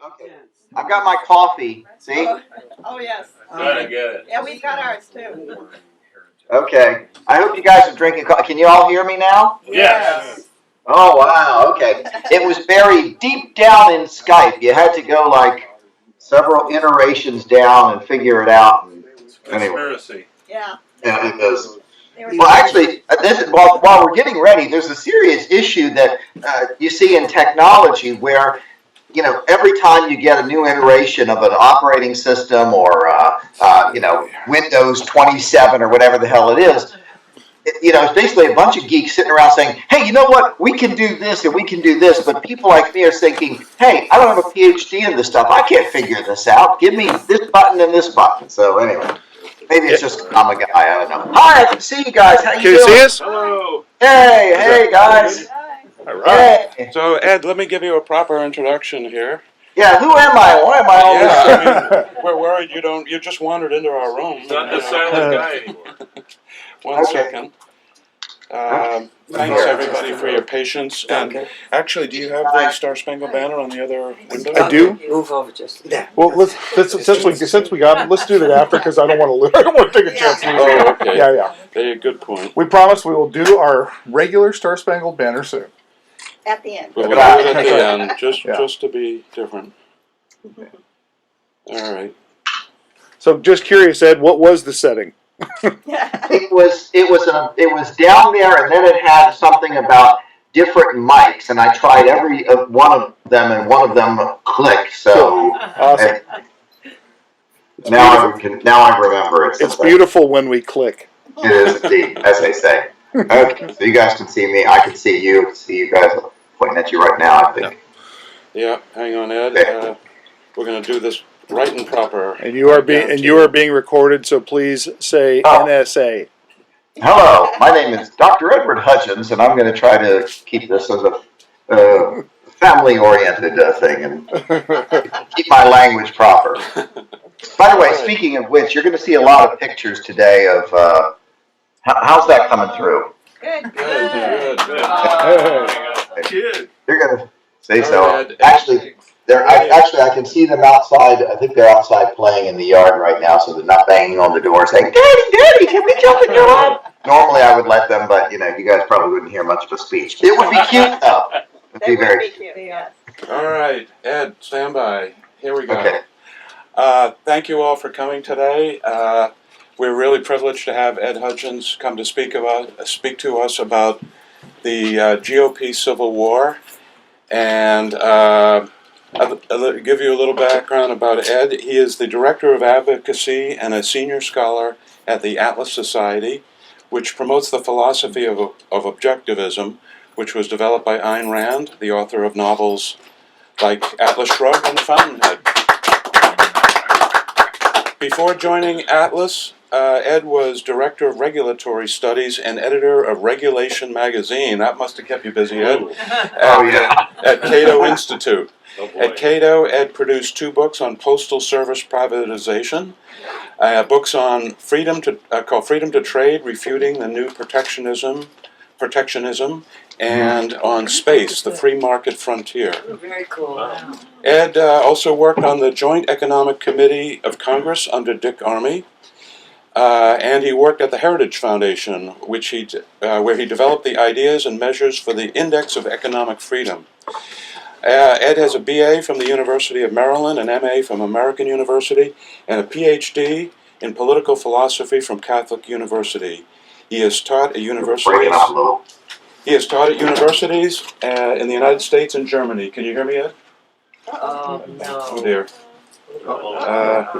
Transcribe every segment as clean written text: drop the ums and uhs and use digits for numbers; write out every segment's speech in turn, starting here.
Okay. I've got my coffee. See? Oh, yes. Very good. Yeah, we've got ours too. Okay. I hope you guys are drinking coffee. Can you all hear me now? Yes. Oh, wow. Okay. It was buried deep down in Skype. You had to go like several iterations down and figure it out. Anyway. Conspiracy. Yeah. Yeah, it is. Well, actually, while we're getting ready, there's a serious issue that you see in technology where, every time you get a new iteration of an operating system or, Windows 27 or whatever the hell it is, it's basically a bunch of geeks sitting around saying, hey, you know what? We can do this and we can do this. But people like me are thinking, hey, I don't have a PhD in this stuff. I can't figure this out. Give me this button and this button. So anyway. Maybe it's just I'm a guy. I don't know. Hi, I can see you guys. How you doing? Can you see us? Hello. Hey, guys. All right. Hey. So, Ed, let me give you a proper introduction here. Yeah, who am I? Why am I always? Yeah, I mean, we're worried you just wandered into our room. Not the silent guy anymore. One second. Thanks everybody for your patience. And actually, do you have the Star Spangled Banner on the other window? I do. Move over just there. Well, since we got it, let's do it after because I don't want to I don't want to take a chance. Oh, okay. Yeah. Hey, good point. We promise we will do our regular Star Spangled Banner soon. At the end. But we'll do it at the Right. end, just Yeah. just to be different. All right. So, just curious, Ed, what was the setting? It was down there, and then it had something about different mics, and I tried every one of them, and one of them clicked. So Awesome. now I remember it. It's beautiful when we click. It is indeed, as they say. Okay, so you guys can see me. I can see you. I can see you guys pointing at you right now, I think. Yeah. Hang on, Ed. Okay. We're going to do this right and proper. And you are being recorded, so please say NSA. Hello, my name is Dr. Edward Hudgins, and I'm going to try to keep this as a family-oriented thing and keep my language proper. By the way, speaking of which, you're going to see a lot of pictures today of how's that coming through? Good. Kid. You're going to say so. All right, Actually, I can see them outside. I think they're outside playing in the yard right now, so they're not banging on the door saying, Daddy, can we jump in your lap? Normally I would let them, but you guys probably wouldn't hear much of a speech. It would be cute though. It'd be very cute. Yes. All right, Ed, stand by. Here we go. Okay. Thank you all for coming today. We're really privileged to have Ed Hudgins come to speak to us about the GOP Civil War, and I'll give you a little background about Ed. He is the Director of Advocacy and a Senior Scholar at the Atlas Society, which promotes the philosophy of objectivism, which was developed by Ayn Rand, the author of novels like Atlas Shrugged and Fountainhead. Before joining Atlas, Ed was Director of Regulatory Studies and Editor of Regulation Magazine. That must have kept you busy, Ed. At Cato Institute. At Cato, Ed produced 2 books on postal service privatization, books on called Freedom to Trade, Refuting the New Protectionism, and on Space, the Free Market Frontier. Very cool. Wow. Ed also worked on the Joint Economic Committee of Congress under Dick Armey, and he worked at the Heritage Foundation, where he developed the ideas and measures for the Index of Economic Freedom. Ed has a BA from the University of Maryland, an MA from American University, and a PhD in political philosophy from Catholic University. He has taught at universities. In the United States and Germany. Can you hear me, Ed? Oh, no. Oh dear.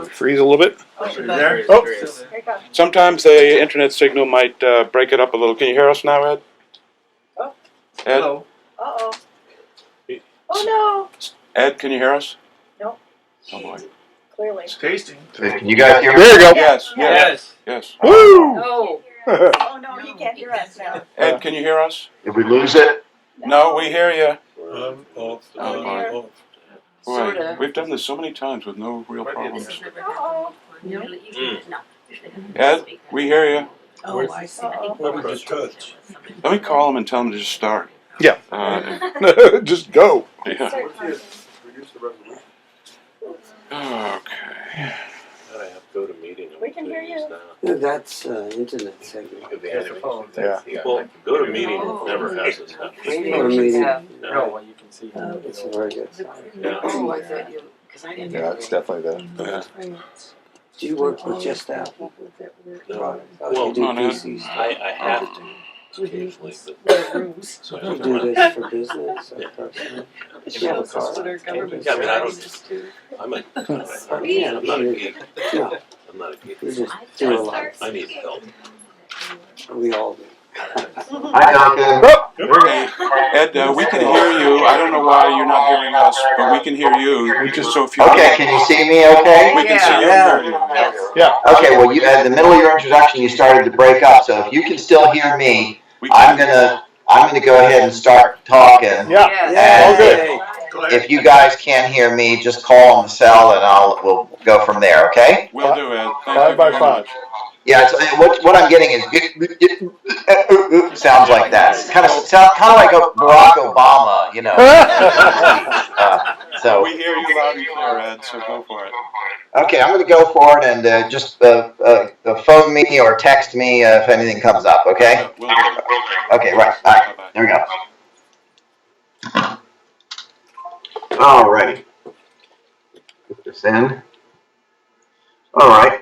Freeze a little bit. There? Oh. Here it goes. Sometimes the internet signal might break it up a little. Can you hear us now, Ed? Oh. Ed? Hello. Uh-oh. Oh, Ed, can you hear us? no. Oh boy. Clearly. It's tasting. Can you guys hear me? There you go. Yes. Yes. Woo! No. Oh, no, he can't hear us now. Ed, can you hear us? Did we lose it? No, we hear you. Oh, dear. Boy, we've done this so many times with no real problems. Uh-oh. Ed, we hear you. Oh, I see. Let me call him and tell him to just start. Yeah. Uh, Just go. yeah. Okay. I have to go to meeting. We can hear you. No, that's internet segment. There's a phone. Yeah. Well, go to meeting never has this happen. Maybe Or we should meeting. have. No, well, you can see. It's a very good sign. Yeah. Oh, I thought you, because I didn't. Yeah, it's definitely that. Do you work with just Apple? No. Oh, you do Well, no. PCs? I have to occasionally, but so I You have do to. this for business or personal? You have a car? Yeah, I mean, I don't. I'm a. Yeah, I'm not a geek. No, I'm not a geek. you just do a lot. I need help. We all do. Hi, Duncan. Ed, we can hear you. I don't know why you're not hearing us, but we can hear you. We just so if you Okay, can you see me okay? we can see you and hear you. Yes. Yeah. Okay, well, you, at the middle of your introduction, you started to break up, so if you can still hear me, We I'm can. gonna go ahead and start talking. Yeah. And All good. Yay. if you guys can't hear me, just call on the cell and we'll go from there, okay? Will do, Ed. Thank 5 you by very 5. much. Yeah, it's, what I'm getting is sounds like that. Kind of like a Barack Obama, you know. So We hear you loud and clear, Ed, so go for it. okay, I'm going to go for it and just phone me or text me if anything comes up. Okay. Will do. Okay, right. All right. Bye-bye. There we go. Alrighty. Put this in. All right.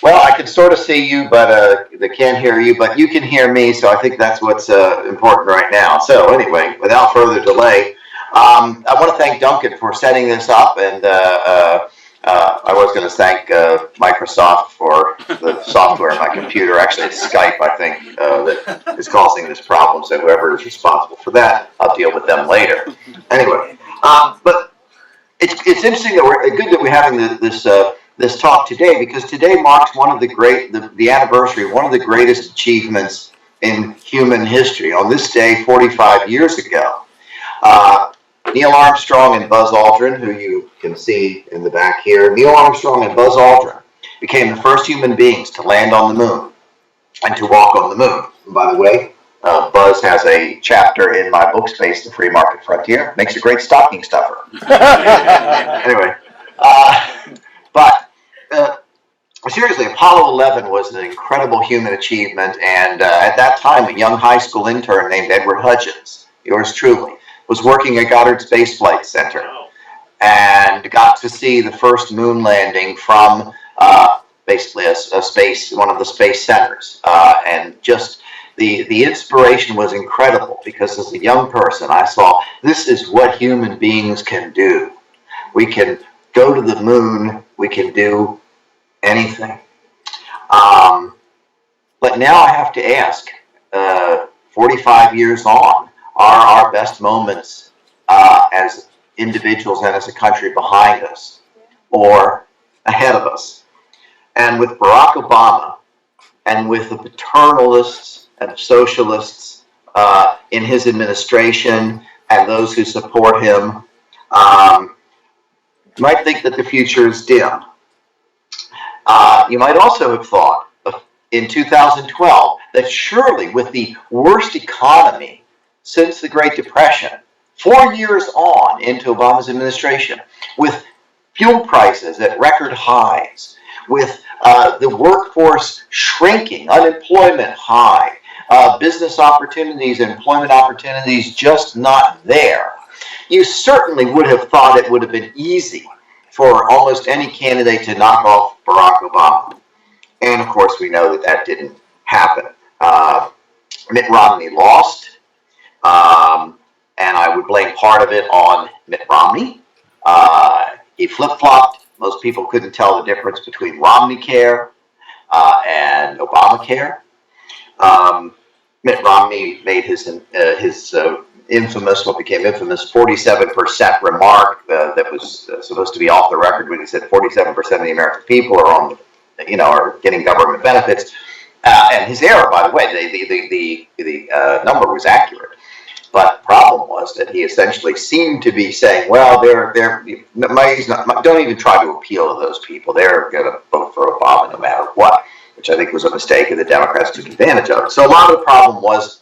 Well, I can sort of see you, but they can't hear you, but you can hear me, so I think that's what's important right now. So anyway, without further delay, I want to thank Duncan for setting this up, and I was going to thank Microsoft for the software on my computer. Actually, it's Skype, I think, that is causing this problem, so whoever is responsible for that, I'll deal with them later. Anyway, but it's interesting that we're good that we're having this talk today, because today marks one of the anniversary of one of the greatest achievements in human history. On this day, 45 years ago, Neil Armstrong and Buzz Aldrin, who you can see in the back here, Neil Armstrong and Buzz Aldrin became the first human beings to land on the moon and to walk on the moon. And by the way, Buzz has a chapter in my book Space, The Free Market Frontier. Makes a great stocking stuffer. Anyway, but seriously, Apollo 11 was an incredible human achievement, and at that time, a young high school intern named Edward Hudgins, yours truly, was working at Goddard Space Flight Center and got to see the first moon landing from basically one of the space centers, and just the inspiration was incredible, because as a young person, I saw this is what human beings can do. We can go to the moon. We can do anything. But now I have to ask, 45 years on, are our best moments as individuals and as a country behind us or ahead of us? And with Barack Obama and with the paternalists and socialists in his administration and those who support him, you might think that the future is dim. You might also have thought in 2012 that surely with the worst economy since the Great Depression, 4 years on into Obama's administration, with fuel prices at record highs, with the workforce shrinking, unemployment high, business opportunities, employment opportunities just not there, you certainly would have thought it would have been easy for almost any candidate to knock off Barack Obama. And of course, we know that that didn't happen. Mitt Romney lost, and I would blame part of it on Mitt Romney. He flip-flopped. Most people couldn't tell the difference between Romneycare and Obamacare. Mitt Romney made his infamous, what became infamous, 47% remark that was supposed to be off the record when he said 47% of the American people are are getting government benefits. And his error, by the way, the number was accurate. But the problem was that he essentially seemed to be saying, well, don't even try to appeal to those people. They're going to vote for Obama no matter what, which I think was a mistake, and the Democrats took advantage of it. So a lot of the problem was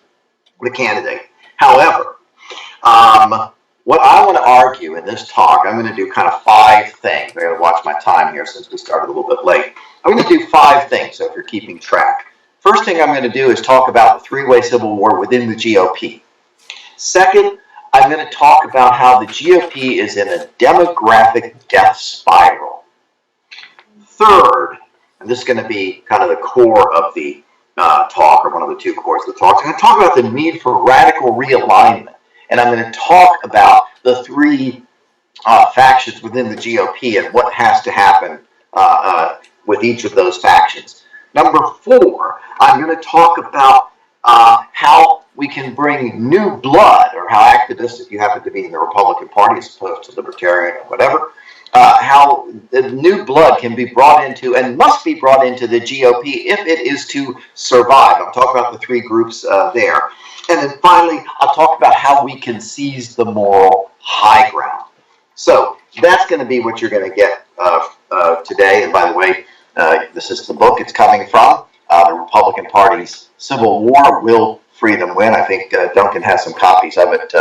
the candidate. However, what I want to argue in this talk, I'm going to do kind of 5 things. I got to watch my time here since we started a little bit late. I'm going to do 5 things, so if you're keeping track. First thing I'm going to do is talk about the 3-way civil war within the GOP. Second, I'm going to talk about how the GOP is in a demographic death spiral. Third, and this is going to be kind of the core of the talk, or one of the 2 cores of the talk, I'm going to talk about the need for radical realignment. And I'm going to talk about the 3 factions within the GOP and what has to happen with each of those factions. Number 4, I'm going to talk about how we can bring new blood, or how activists, if you happen to be in the Republican Party as opposed to Libertarian or whatever, how the new blood can be brought into and must be brought into the GOP if it is to survive. I'll talk about the 3 groups there. And then finally, I'll talk about how we can seize the moral high ground. So that's going to be what you're going to get today. And by the way, this is the book it's coming from, the Republican Party's Civil War, Will Freedom Win? I think Duncan has some copies of it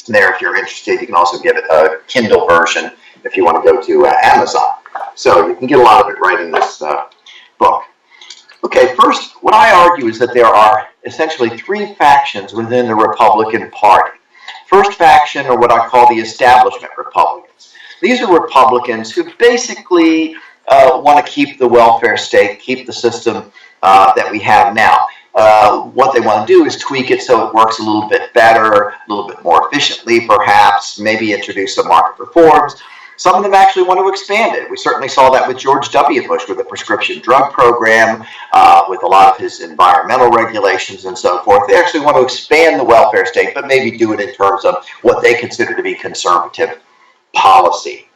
there if you're interested. You can also get a Kindle version if you want to go to Amazon. So you can get a lot of it right in this book. Okay, first, what I argue is that there are essentially 3 factions within the Republican Party. First faction are what I call the establishment Republicans. These are Republicans who basically want to keep the welfare state, keep the system that we have now. What they want to do is tweak it so it works a little bit better, a little bit more efficiently perhaps, maybe introduce some market reforms. Some of them actually want to expand it. We certainly saw that with George W. Bush with the prescription drug program, with a lot of his environmental regulations and so forth. They actually want to expand the welfare state, but maybe do it in terms of what they consider to be conservative policy.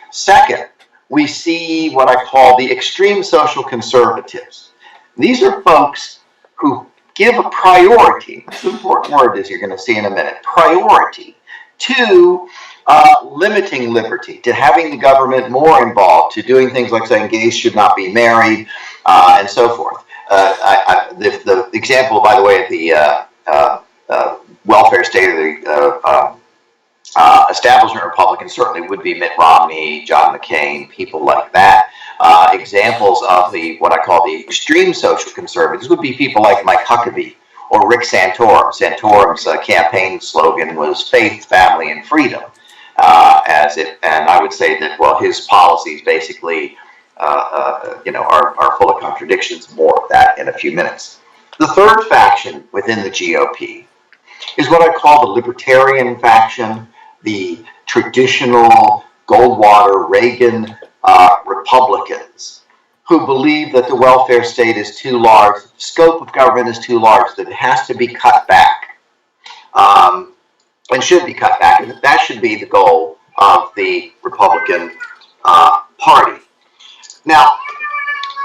Second, we see what I call the extreme social conservatives. These are folks who give a priority, that's an important word as you're going to see in a minute, priority to limiting liberty, to having the government more involved, to doing things like saying gays should not be married, and so forth. The example, by the way, of the welfare state of the establishment Republicans certainly would be Mitt Romney, John McCain, people like that. Examples of what I call the extreme social conservatives would be people like Mike Huckabee or Rick Santorum. Santorum's campaign slogan was faith, family, and freedom. And I would say that, well, his policies basically, are full of contradictions. More of that in a few minutes. The third faction within the GOP is what I call the libertarian faction, the traditional Goldwater, Reagan Republicans, who believe that the welfare state is too large, the scope of government is too large, that it has to be cut back, and should be cut back, and that should be the goal of the Republican Party. Now,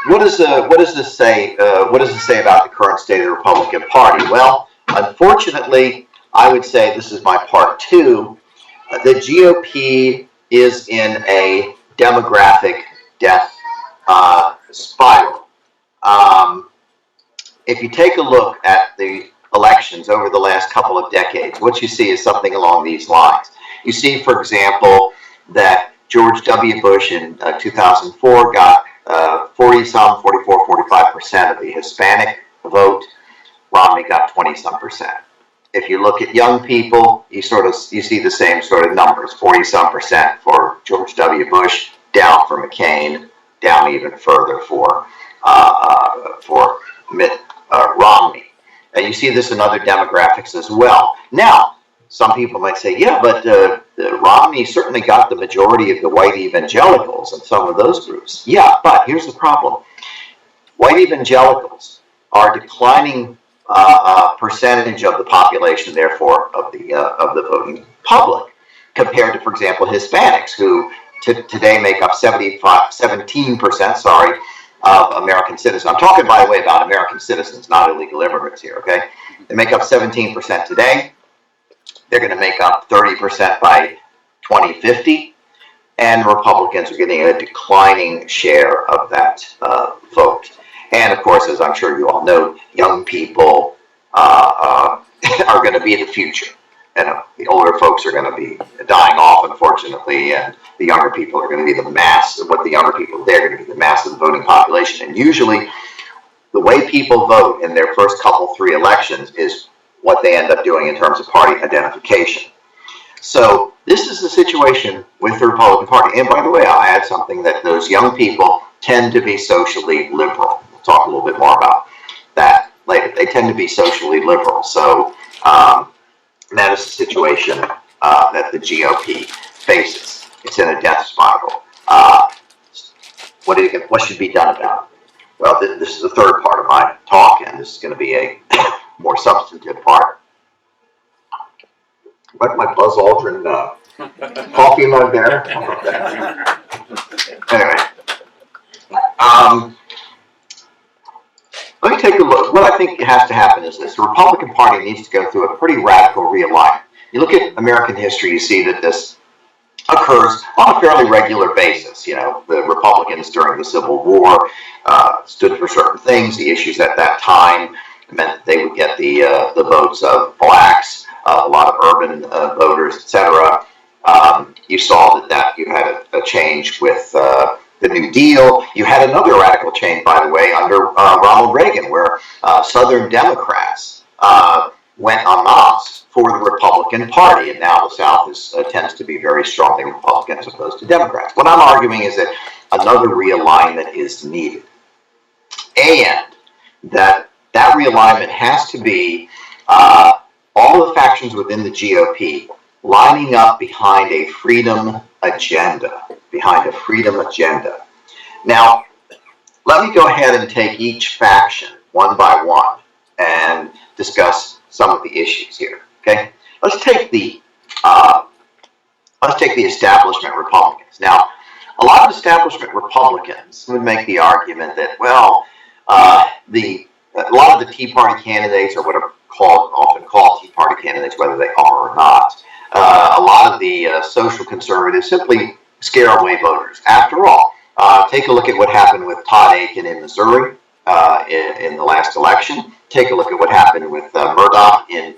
what does this say? What does it say about the current state of the Republican Party? Well, unfortunately, I would say this is my part 2. The GOP is in a demographic death spiral. If you take a look at the elections over the last couple of decades, what you see is something along these lines. You see, for example, that George W. Bush in 2004 got 44, 45% of the Hispanic vote. Romney got 20-some%. If you look at young people, you see the same sort of numbers, 40-some% for George W. Bush, down for McCain, down even further for Mitt Romney. And you see this in other demographics as well. Now, some people might say, yeah, but Romney certainly got the majority of the white evangelicals and some of those groups. Yeah, but here's the problem. White evangelicals are declining percentage of the population, therefore, of the voting public, compared to, for example, Hispanics, who today make up 17%, of American citizens. I'm talking, by the way, about American citizens, not illegal immigrants here, okay? They make up 17% today. They're going to make up 30% by 2050, and Republicans are getting a declining share of that vote. And of course, as I'm sure you all know, young people are going to be the future. And the older folks are going to be dying off, unfortunately, and the younger people are going to be the mass. What the younger people, they're going to be the mass of the voting population. And usually, the way people vote in their first couple, 3 elections is what they end up doing in terms of party identification. So this is the situation with the Republican Party. And by the way, I'll add something that those young people tend to be socially liberal. We'll talk a little bit more about that later. They tend to be socially liberal. So that is the situation that the GOP faces. It's in a death spiral. What should be done about it? Well, this is the third part of my talk, and this is going to be a more substantive part. Like my Buzz Aldrin coffee mug there. Anyway, let me take a look. What I think has to happen is this. The Republican Party needs to go through a pretty radical realignment. You look at American history, you see that this occurs on a fairly regular basis. You know, the Republicans during the Civil War stood for certain things. The issues at that time meant that they would get the votes of blacks, a lot of urban voters, etc. You saw that you had a change with the New Deal. You had another radical change, by the way, under Ronald Reagan, where Southern Democrats went en masse for the Republican Party, and now the South tends to be very strongly Republican as opposed to Democrats. What I'm arguing is that another realignment is needed, and that realignment has to be all the factions within the GOP lining up behind a freedom agenda, Now, let me go ahead and take each faction one by one and discuss some of the issues here. Okay, let's take the establishment Republicans. Now, a lot of establishment Republicans would make the argument that, well, a lot of the Tea Party candidates, or what are often called Tea Party candidates, whether they are or not, a lot of the social conservatives simply scare away voters. After all, take a look at what happened with Todd Akin in Missouri in the last election. Take a look at what happened with Murdoch in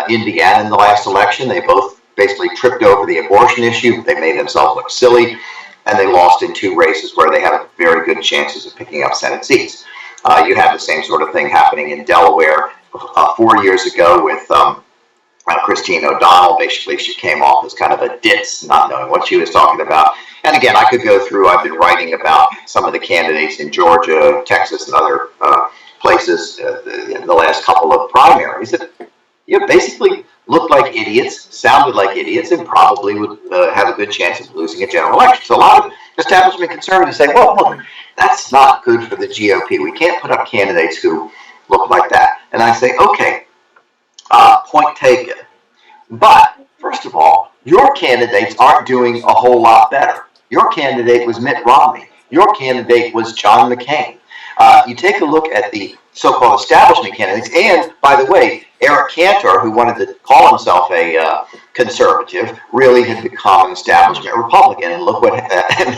Indiana in the last election. They both basically tripped over the abortion issue. They made themselves look silly, and they lost in 2 races where they had very good chances of picking up Senate seats. You have the same sort of thing happening in Delaware 4 years ago with Christine O'Donnell. Basically, she came off as kind of a ditz, not knowing what she was talking about. And again, I could go through, I've been writing about some of the candidates in Georgia, Texas, and other places in the last couple of primaries that basically looked like idiots, sounded like idiots, and probably would have a good chance of losing a general election. So a lot of establishment conservatives say, well, look, that's not good for the GOP. We can't put up candidates who look like that. And I say, okay, point taken. But, first of all, your candidates aren't doing a whole lot better. Your candidate was Mitt Romney. Your candidate was John McCain. You take a look at the so-called establishment candidates, and, by the way, Eric Cantor, who wanted to call himself a conservative, really had become an establishment Republican, and look what happened.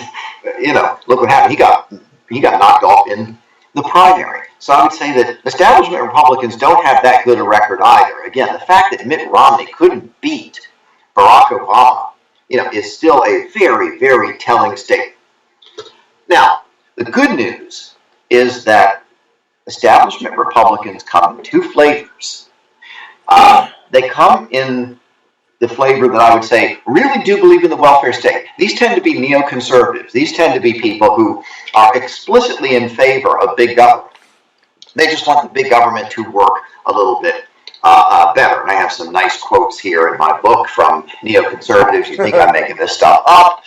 He got knocked off in the primary. So I would say that establishment Republicans don't have that good a record either. Again, the fact that Mitt Romney couldn't beat Barack Obama, is still a very, very telling statement. Now, the good news is that establishment Republicans come in 2 flavors. They come in the flavor that I would say really do believe in the welfare state. These tend to be neoconservatives. These tend to be people who are explicitly in favor of big government. They just want the big government to work a little bit better. And I have some nice quotes here in my book from neoconservatives. You think I'm making this stuff up?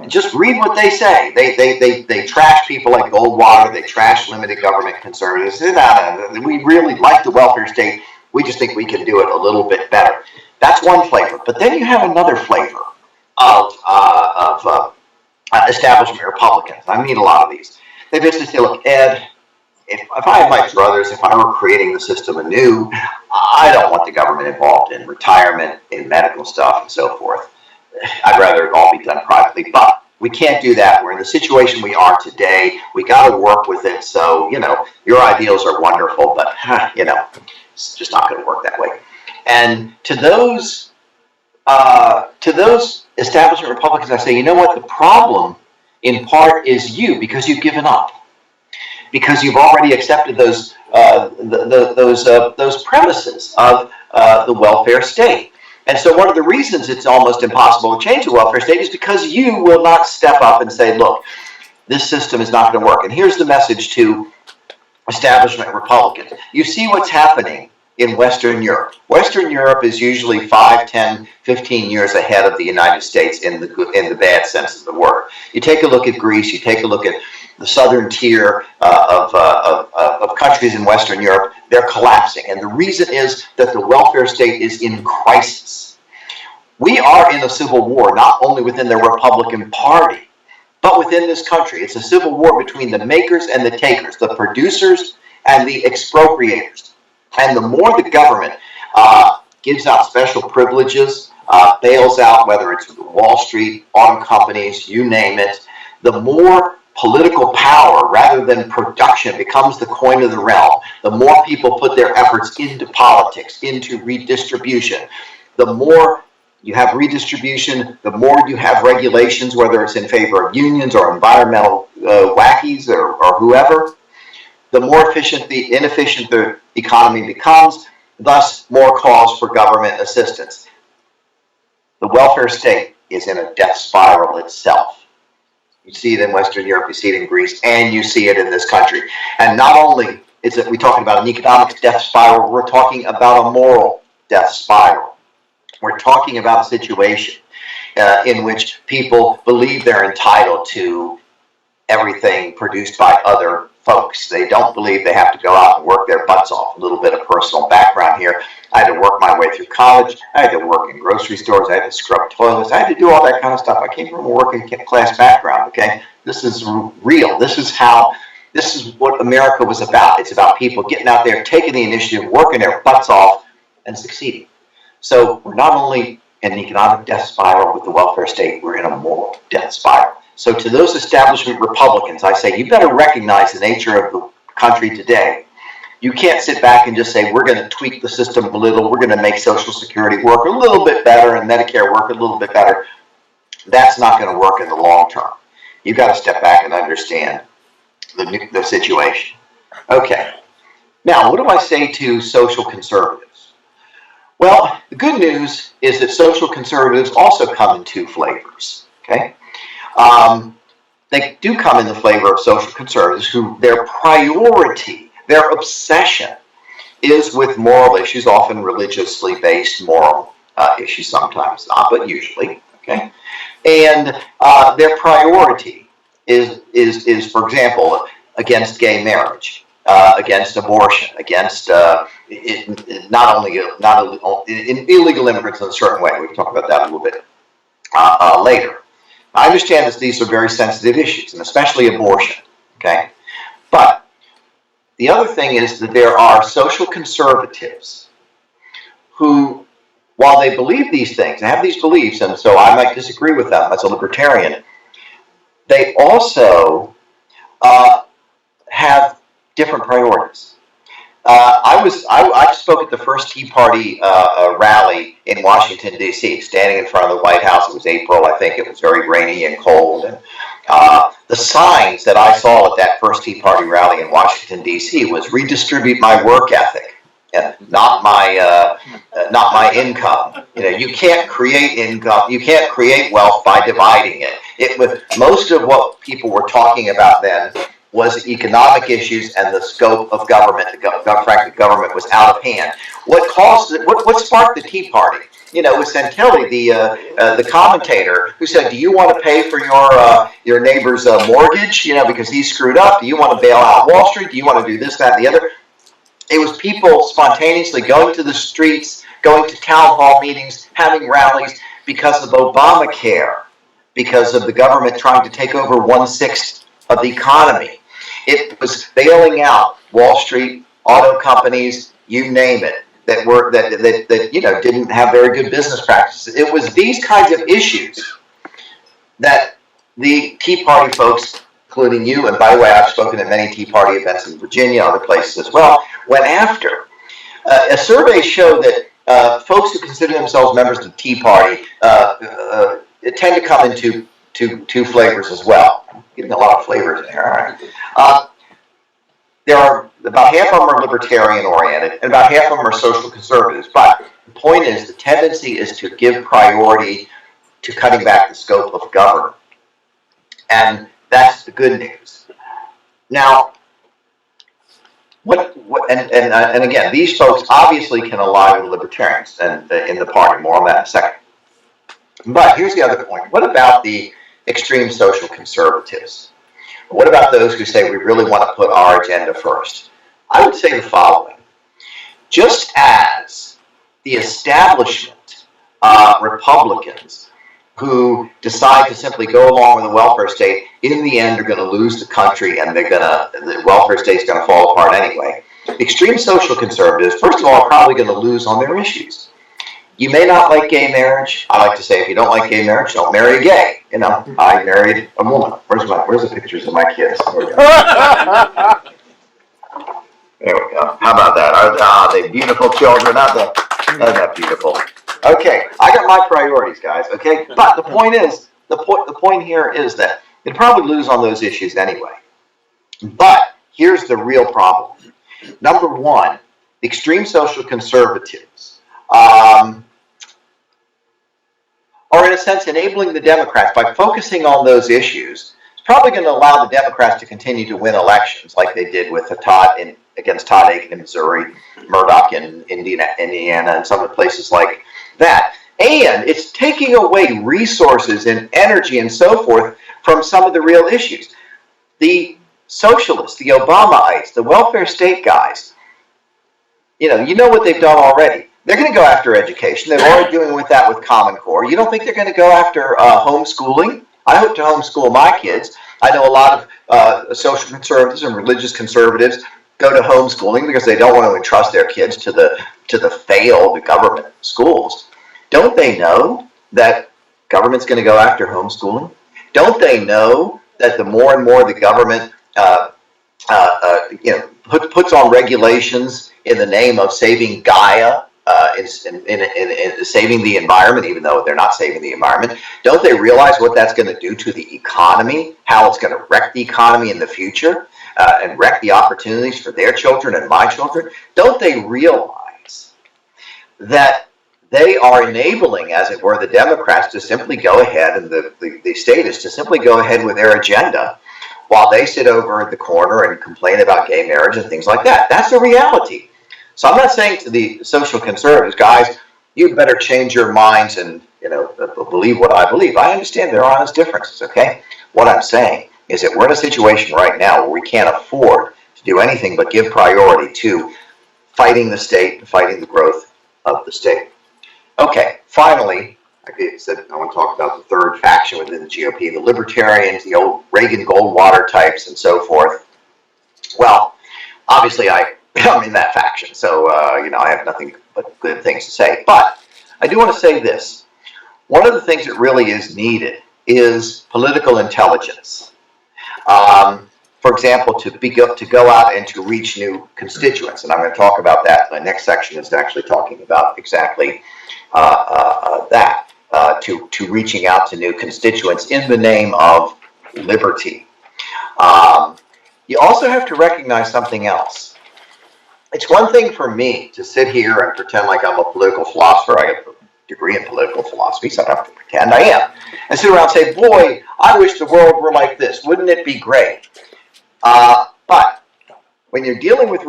Just read what they say. They trash people like Goldwater. They trash limited government conservatives. We really like the welfare state. We just think we can do it a little bit better. That's one flavor. But then you have another flavor of establishment Republicans. I meet a lot of these. They basically say, look, Ed, if I had my druthers, if I were creating the system anew, I don't want the government involved in retirement, in medical stuff, and so forth. I'd rather it all be done privately. But we can't do that. We're in the situation we are today. We got to work with it. So, your ideals are wonderful, but, it's just not going to work that way. And to those to those establishment Republicans, I say, you know what? The problem, in part, is you, because you've given up, because you've already accepted those premises of the welfare state. And so, one of the reasons it's almost impossible to change the welfare state is because you will not step up and say, "Look, this system is not going to work." And here's the message to establishment Republicans. You see what's happening in Western Europe. Western Europe is usually 5, 10, 15 years ahead of the United States in the bad sense of the word. You take a look at Greece, you take a look at the southern tier of countries in Western Europe, they're collapsing. And the reason is that the welfare state is in crisis. We are in a civil war, not only within the Republican Party, but within this country. It's a civil war between the makers and the takers, the producers and the expropriators. And the more the government gives out special privileges, bails out, whether it's Wall Street, auto companies, you name it, the more political power rather than production becomes the coin of the realm. The more people put their efforts into politics, into redistribution, the more you have redistribution, the more you have regulations, whether it's in favor of unions or environmental wackies or whoever, the more inefficient the economy becomes, thus more calls for government assistance. The welfare state is in a death spiral itself. You see it in Western Europe, you see it in Greece, and you see it in this country. And not only is it, we're talking about an economic death spiral, we're talking about a moral death spiral. We're talking about a situation in which people believe they're entitled to everything produced by other folks. They don't believe they have to go out and work their butts off. A little bit of personal background here. I had to work my way through college. I had to work in grocery stores. I had to scrub toilets. I had to do all that kind of stuff. I came from a working class background, okay? This is real. This is what America was about. It's about people getting out there, taking the initiative, working their butts off, and succeeding. So we're not only in an economic death spiral with the welfare state, we're in a moral death spiral. So to those establishment Republicans, I say, you better recognize the nature of the country today. You can't sit back and just say, we're going to tweak the system a little, we're going to make Social Security work a little bit better and Medicare work a little bit better. That's not going to work in the long term. You've got to step back and understand the situation. Okay. Now, what do I say to social conservatives? Well, the good news is that social conservatives also come in two flavors. Okay. They do come in the flavor of social conservatives who their priority, their obsession is with moral issues, often religiously based moral issues, sometimes not, but usually, okay? And their priority is, for example, against gay marriage, against abortion, against not only illegal immigrants in a certain way. We can talk about that a little bit later. I understand that these are very sensitive issues, and especially abortion, okay? But the other thing is that there are social conservatives who, while they believe these things, they have these beliefs, and so I might disagree with them as a libertarian, they also have different priorities. I spoke at the first Tea Party rally in Washington, D.C., standing in front of the White House. It was April, I think. It was very rainy and cold. And the signs that I saw at that first Tea Party rally in Washington, D.C. was redistribute my work ethic, not my income. You know, you can't create income, you can't create wealth by dividing it. It was most of what people were talking about then was economic issues and the scope of government. Frankly, government was out of hand. What sparked the Tea Party? You know, it was Santelli, the commentator, who said, "Do you want to pay for your neighbor's mortgage? You know, because he screwed up. Do you want to bail out Wall Street? Do you want to do this, that, and the other?" It was people spontaneously going to the streets, going to town hall meetings, having rallies because of Obamacare, because of the government trying to take over 1/6 of the economy. It was bailing out Wall Street, auto companies, you name it, that you know didn't have very good business practices. It was these kinds of issues that the Tea Party folks, including you, and by the way, I've spoken at many Tea Party events in Virginia, other places as well, went after. A survey showed that folks who consider themselves members of the Tea Party tend to come into two flavors as well. I'm getting a lot of flavors in here. All right. There are about half of them are libertarian oriented, and about half of them are social conservatives. But the point is, the tendency is to give priority to cutting back the scope of government, and that's the good news. Now, and again, these folks obviously can align with libertarians and in the party. More on that in a second. But here's the other point. What about the extreme social conservatives? What about those who say we really want to put our agenda first? I would say the following. Just as the establishment Republicans who decide to simply go along with the welfare state, in the end are going to lose the country and the welfare state's going to fall apart anyway. The extreme social conservatives, first of all, are probably going to lose on their issues. You may not like gay marriage. I like to say if you don't like gay marriage, don't marry a gay. You know, I married a woman. Where's the pictures of my kids? There we go. There we go. How about that? They beautiful children, aren't they? Isn't that beautiful? Okay, I got my priorities, guys. Okay, but the point is, the point here is that you'd probably lose on those issues anyway. But here's the real problem. Number one, the extreme social conservatives are in a sense enabling the Democrats by focusing on those issues. It's probably going to allow the Democrats to continue to win elections like they did with against Todd Aiken in Missouri, Murdoch in Indiana, and some of the places like that. And it's taking away resources and energy and so forth from some of the real issues. The socialists, the Obamaites, the welfare state guys, you know what they've done already. They're going to go after education. They're already doing with Common Core. You don't think they're going to go after homeschooling? I hope to homeschool my kids. I know a lot of social conservatives and religious conservatives go to homeschooling because they don't want to entrust their kids to the failed government schools. Don't they know that government's going to go after homeschooling? Don't they know that the more and more the government puts on regulations in the name of saving Gaia, in saving the environment, even though they're not saving the environment, don't they realize what that's going to do to the economy, how it's going to wreck the economy in the future, and wreck the opportunities for their children and my children? Don't they realize that they are enabling, as it were, the Democrats to simply go ahead, and the state is to simply go ahead with their agenda while they sit over at the corner and complain about gay marriage and things like that? That's the reality. So I'm not saying to the social conservatives, guys, you better change your minds and believe what I believe. I understand there are honest differences, okay? What I'm saying is that we're in a situation right now where we can't afford to do anything but give priority to fighting the state and fighting the growth of the state. Okay, finally, like I said, I want to talk about the third faction within the GOP, the libertarians, the old Reagan Goldwater types and so forth. Well, obviously I'm in that faction, so I have nothing but good things to say. But I do want to say this. One of the things that really is needed is political intelligence. For example, to go out and to reach new constituents, and I'm going to talk about that. My next section is actually talking about exactly that, to reaching out to new constituents in the name of liberty. You also have to recognize something else. It's one thing for me to sit here and pretend like I'm a political philosopher. I have a degree in political philosophy, so I don't have to pretend I am. And sit around and say, boy, I wish the world were like this. Wouldn't it be great? But when you're dealing with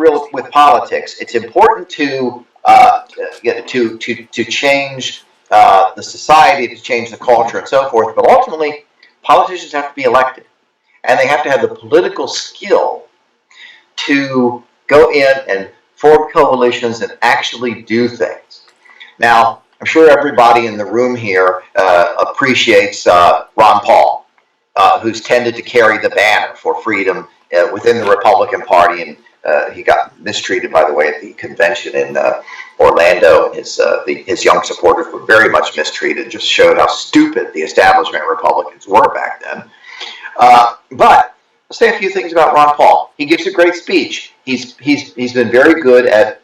politics, it's important to change the society, to change the culture, and so forth. But ultimately, politicians have to be elected, and they have to have the political skill to go in and form coalitions and actually do things. Now, I'm sure everybody in the room here appreciates Ron Paul, who's tended to carry the banner for freedom within the Republican Party, and he got mistreated, by the way, at the convention in Orlando. His young supporters were very much mistreated. Just showed how stupid the establishment Republicans were back then. But I'll say a few things about Ron Paul. He gives a great speech. He's been very good at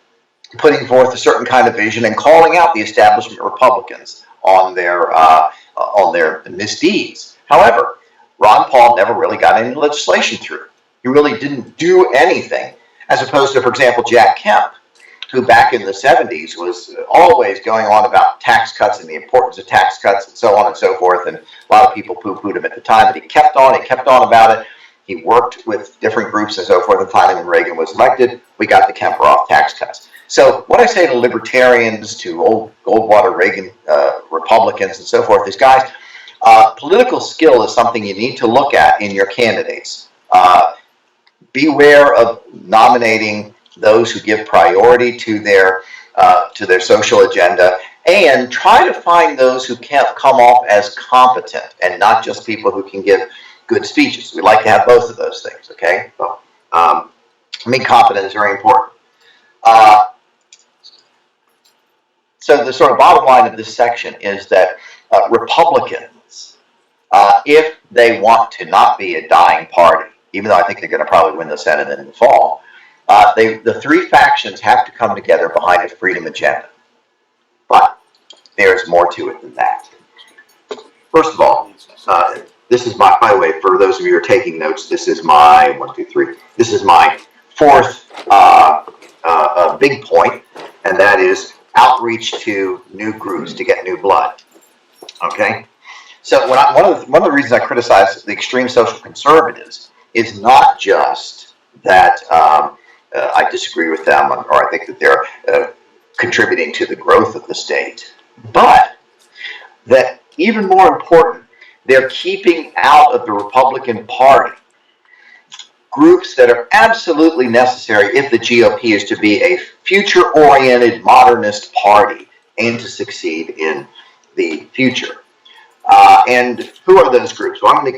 putting forth a certain kind of vision and calling out the establishment Republicans on their misdeeds. However, Ron Paul never really got any legislation through. He really didn't do anything, as opposed to, for example, Jack Kemp, who back in the 70s was always going on about tax cuts and the importance of tax cuts and so on and so forth. And a lot of people poo-pooed him at the time, but he kept on about it. He worked with different groups and so forth, and finally when Reagan was elected, we got the Kemper-Roth tax cuts. So what I say to libertarians, to old Goldwater Reagan Republicans and so forth is, guys, political skill is something you need to look at in your candidates. Beware of nominating those who give priority to their social agenda, and try to find those who can't come off as competent and not just people who can give good speeches. We like to have both of those things, okay? So, I mean, competence is very important. So the sort of bottom line of this section is that Republicans, if they want to not be a dying party, even though I think they're going to probably win the Senate in the fall, the three factions have to come together behind a freedom agenda. But there's more to it than that. First of all, this is my, by the way, for those of you who are taking notes, this is my, this is my fourth big point, and that is outreach to new groups to get new blood. Okay? So one of the reasons I criticize the extreme social conservatives is not just that I disagree with them, or I think that they're contributing to the growth of the state, but that even more important, they're keeping out of the Republican Party groups that are absolutely necessary if the GOP is to be a future-oriented modernist party and to succeed in the future. And who are those groups? Well, I'm going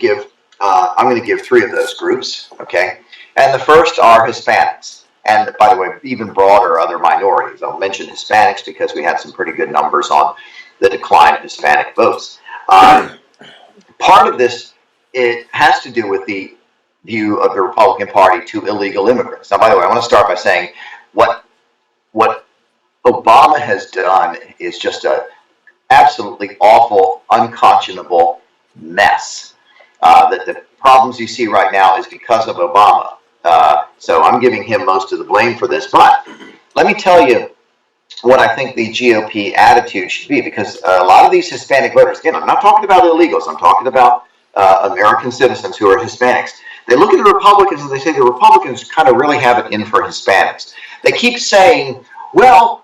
to give three of those groups. Okay, and the first are Hispanics, and by the way, even broader other minorities. I'll mention Hispanics because we had some pretty good numbers on the decline of Hispanic votes. Part of this, it has to do with the view of the Republican Party to illegal immigrants. Now, by the way, I want to start by saying what Obama has done is just a absolutely awful, unconscionable mess. That the problems you see right now is because of Obama. So I'm giving him most of the blame for this. But let me tell you what I think the GOP attitude should be, because a lot of these Hispanic voters, again, I'm not talking about illegals, I'm talking about American citizens who are Hispanics. They look at the Republicans and they say the Republicans kind of really have it in for Hispanics. They keep saying, well,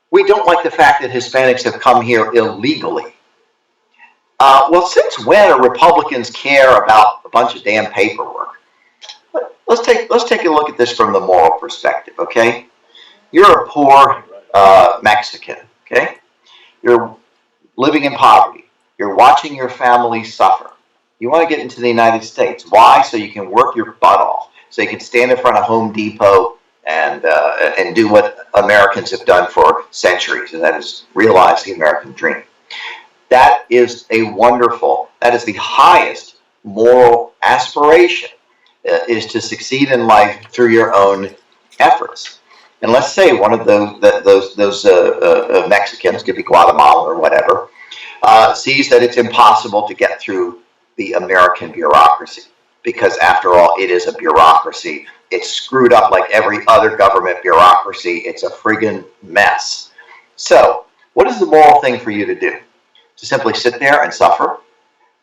we don't like the fact that Hispanics have come here illegally. Well, since when are Republicans care about a bunch of damn paperwork? Let's take a look at this from the moral perspective, okay? You're a poor Mexican, okay? You're living in poverty. You're watching your family suffer. You want to get into the United States. Why? So you can work your butt off. So you can stand in front of Home Depot and do what Americans have done for centuries, and that is realize the American dream. That is that is the highest moral aspiration, is to succeed in life through your own efforts. And let's say one of those Mexicans, could be Guatemala or whatever, sees that it's impossible to get through the American bureaucracy, because after all, it is a bureaucracy. It's screwed up like every other government bureaucracy. It's a friggin' mess. So, what is the moral thing for you to do? To simply sit there and suffer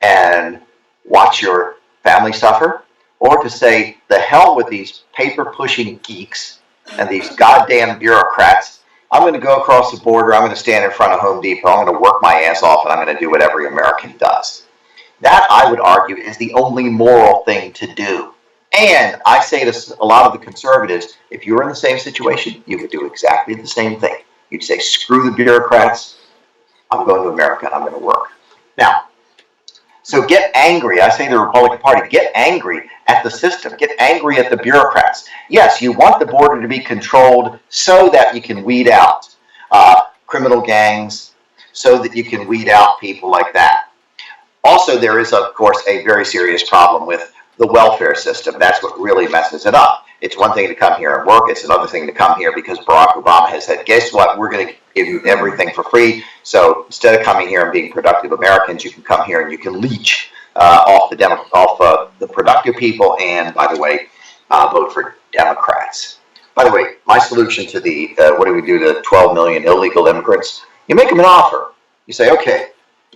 and watch your family suffer? Or to say, the hell with these paper-pushing geeks and these goddamn bureaucrats. I'm going to go across the border. I'm going to stand in front of Home Depot. I'm going to work my ass off, and I'm going to do what every American does. That, I would argue, is the only moral thing to do. And I say to a lot of the conservatives, if you were in the same situation, you would do exactly the same thing. You'd say, screw the bureaucrats. I'm going to America, and I'm going to work. Now, so get angry. I say to the Republican Party, get angry at the system. Get angry at the bureaucrats. Yes, you want the border to be controlled so that you can weed out criminal gangs, so that you can weed out people like that. Also, there is, of course, a very serious problem with the welfare system. That's what really messes it up. It's one thing to come here and work. It's another thing to come here because Barack Obama has said, guess what? We're going to give you everything for free. So instead of coming here and being productive Americans, you can come here and you can leech off the productive people. And by the way, vote for Democrats. By the way, my solution to the what do we do to 12 million illegal immigrants? You make them an offer. You say, okay,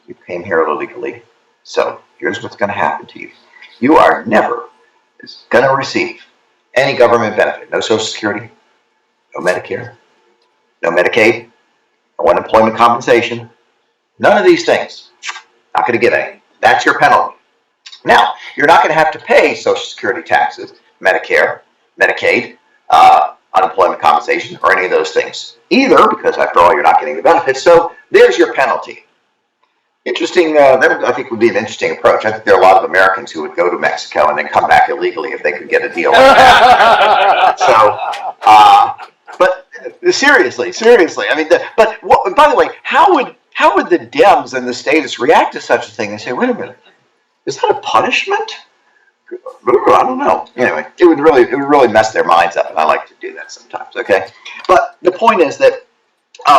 you came here illegally, so here's what's going to happen to you. You are never going to receive any government benefit. No Social Security, no Medicare, no Medicaid, no unemployment compensation. None of these things. Not going to get any. That's your penalty. Now, you're not going to have to pay Social Security taxes, Medicare, Medicaid, unemployment compensation, or any of those things either, because after all, you're not getting the benefits. So there's your penalty. Interesting. That I think would be an interesting approach. I think there are a lot of Americans who would go to Mexico and then come back illegally if they could get a deal like that. So, but seriously, I mean, by the way, how would the Dems and the statists react to such a thing and say, wait a minute, is that a punishment? I don't know. Anyway, it would really mess their minds up, and I like to do that sometimes. Okay, but the point is that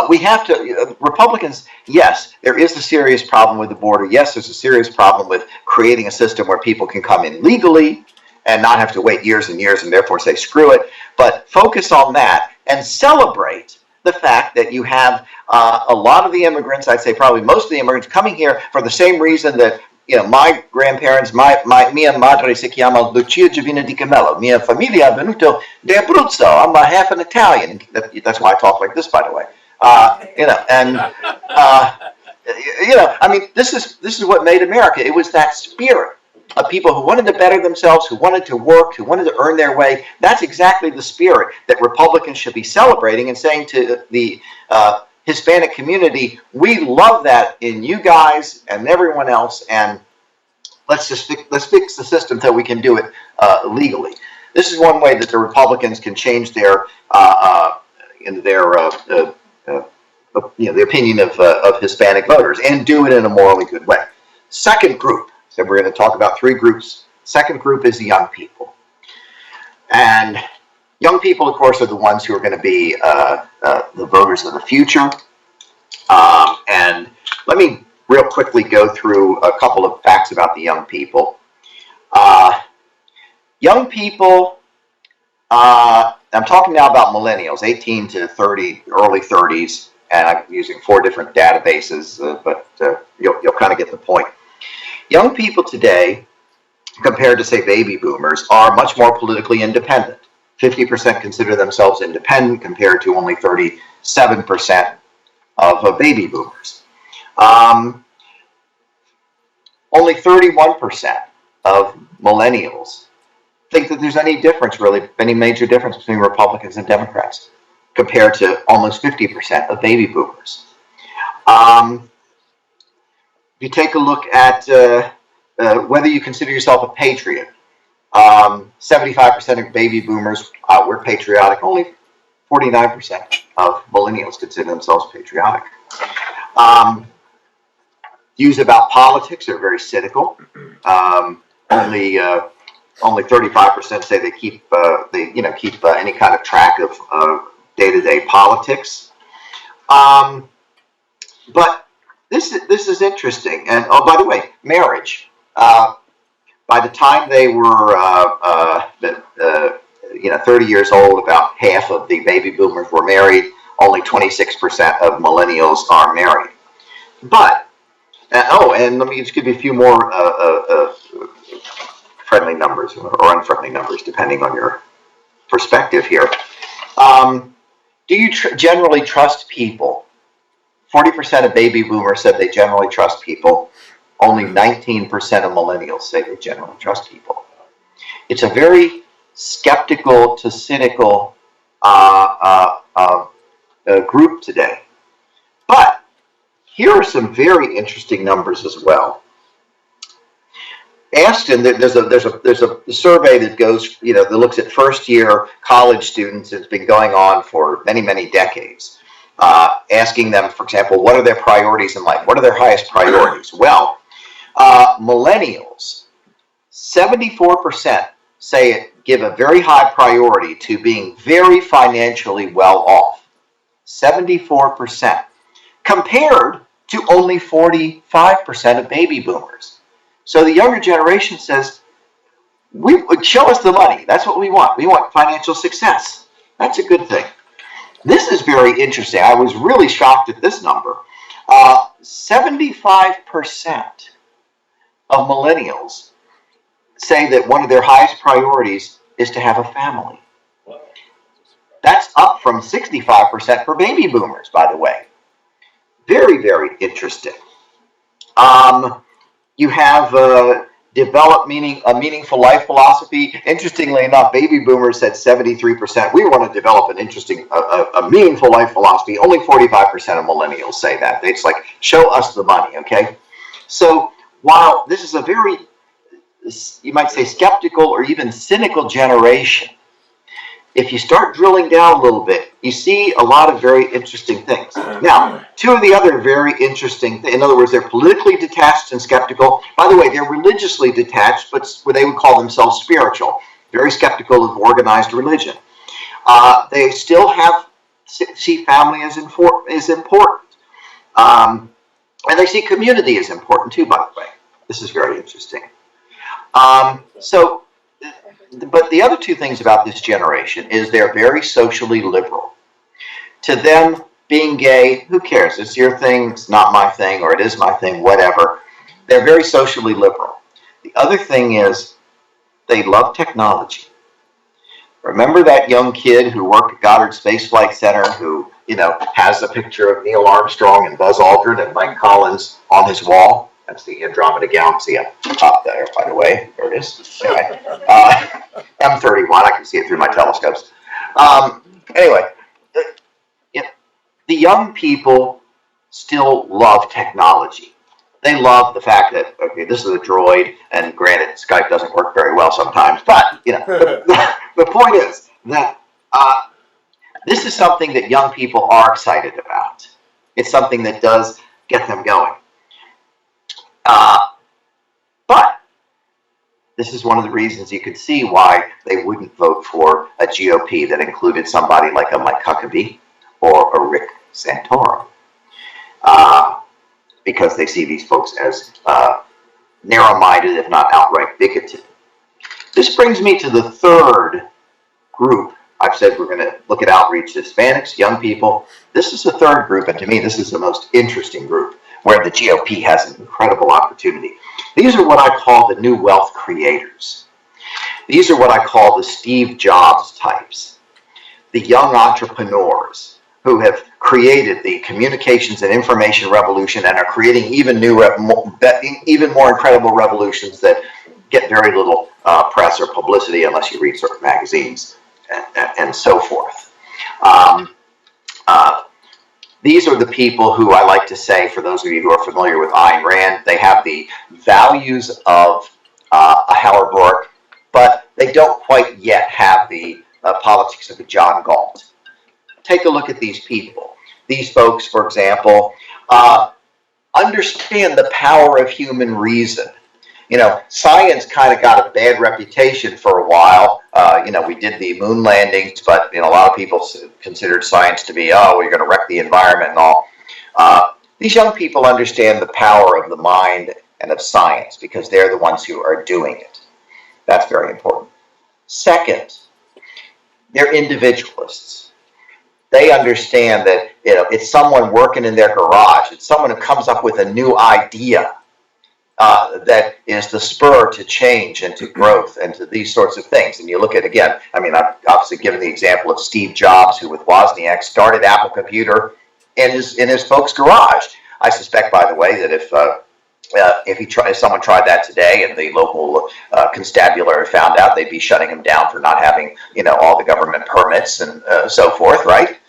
we have to, Republicans, yes, there is a serious problem with the border. Yes, there's a serious problem with creating a system where people can come in legally and not have to wait years and years and therefore say screw it. But focus on that and celebrate the fact that you have a lot of the immigrants, I'd say probably most of the immigrants, coming here for the same reason that my grandparents, mia madre si chiama Lucia Giovina di Camello. Mia famiglia è venuto da Abruzzo. I'm half an Italian. That's why I talk like this, by the way. I mean, this is what made America. It was that spirit of people who wanted to better themselves, who wanted to work, who wanted to earn their way. That's exactly the spirit that Republicans should be celebrating and saying to the Hispanic community, we love that in you guys and everyone else, and let's fix the system so we can do it legally. This is one way that the Republicans can change the opinion of Hispanic voters and do it in a morally good way. Second group, so we're going to talk about three groups. Second group is the young people, and young people, of course, are the ones who are going to be the voters of the future. And let me real quickly go through a couple of facts about the young people. Young people, I'm talking now about millennials, 18 to 30, early 30s, and I'm using 4 different databases, but you'll kind of get the point. Young people today, compared to, say, baby boomers, are much more politically independent. 50% consider themselves independent compared to only 37% of baby boomers. Only 31% of millennials think that there's any difference, really, any major difference between Republicans and Democrats, compared to almost 50% of baby boomers. If you take a look at whether you consider yourself a patriot, 75% of baby boomers were patriotic. Only 49% of millennials consider themselves patriotic. Views about politics are very cynical. Only 35% say they keep any kind of track of day-to-day politics. But this is interesting. And oh, by the way, marriage. By the time they were 30 years old, about half of the baby boomers were married. Only 26% of millennials are married. But and let me just give you a few more friendly numbers or unfriendly numbers, depending on your perspective here. Do you generally trust people? 40% of baby boomers said they generally trust people. Only 19% of millennials say they generally trust people. It's a very skeptical to cynical group today. But here are some very interesting numbers as well. Aston, there's a survey that goes, that looks at first-year college students. It's been going on for many, many decades. Asking them, for example, what are their priorities in life? What are their highest priorities? Well, millennials, 74% say give a very high priority to being very financially well off. 74%. Compared to only 45% of baby boomers. So the younger generation says, show us the money. That's what we want. We want financial success. That's a good thing. This is very interesting. I was really shocked at this number. 75% of millennials say that one of their highest priorities is to have a family. That's up from 65% for baby boomers, by the way. Very, very interesting. You have develop a meaningful life philosophy. Interestingly enough, baby boomers said 73%. We want to develop an interesting, a meaningful life philosophy. Only 45% of millennials say that. It's like, show us the money, okay? So while this is a very, you might say, skeptical or even cynical generation, if you start drilling down a little bit, you see a lot of very interesting things. Now, two of the other very interesting things, in other words, they're politically detached and skeptical. By the way, they're religiously detached, but where they would call themselves spiritual. Very skeptical of organized religion. They still see family as important. And they see community as important too, by the way. This is very interesting. But the other two things about this generation is they're very socially liberal. To them, being gay, who cares? It's your thing, it's not my thing, or it is my thing, whatever. They're very socially liberal. The other thing is they love technology. Remember that young kid who worked at Goddard Space Flight Center who, has a picture of Neil Armstrong and Buzz Aldrin and Mike Collins on his wall? That's the Andromeda Galaxy up top there, by the way. There it is. Anyway, M31. I can see it through my telescopes. Anyway, the young people still love technology. They love the fact that, okay, this is a droid, and granted, Skype doesn't work very well sometimes, but, the point is that this is something that young people are excited about. It's something that does get them going. But this is one of the reasons you could see why they wouldn't vote for a GOP that included somebody like a Mike Huckabee or a Rick Santorum. Because they see these folks as narrow-minded, if not outright bigoted. This brings me to the third group. I've said we're going to look at outreach to Hispanics, young people. This is the third group, and to me, this is the most interesting group, where the GOP has an incredible opportunity. These are what I call the new wealth creators. These are what I call the Steve Jobs types, the young entrepreneurs who have created the communications and information revolution and are creating even more incredible revolutions that get very little press or publicity unless you read certain magazines and so forth. These are the people who I like to say, for those of you who are familiar with Ayn Rand, they have the values of a Howard Roark, but they don't quite yet have the politics of a John Galt. Take a look at these people. These folks, for example, understand the power of human reason. Science kind of got a bad reputation for a while. We did the moon landings, but a lot of people considered science to be, we're going to wreck the environment and all. These young people understand the power of the mind and of science because they're the ones who are doing it. That's very important. Second, they're individualists. They understand that it's someone working in their garage. It's someone who comes up with a new idea. That is the spur to change and to growth and to these sorts of things. And you look at, again, I've obviously given the example of Steve Jobs, who with Wozniak started Apple Computer in his folks' garage. I suspect, by the way, that if someone tried that today and the local constabulary found out, they'd be shutting him down for not having all the government permits and so forth, right?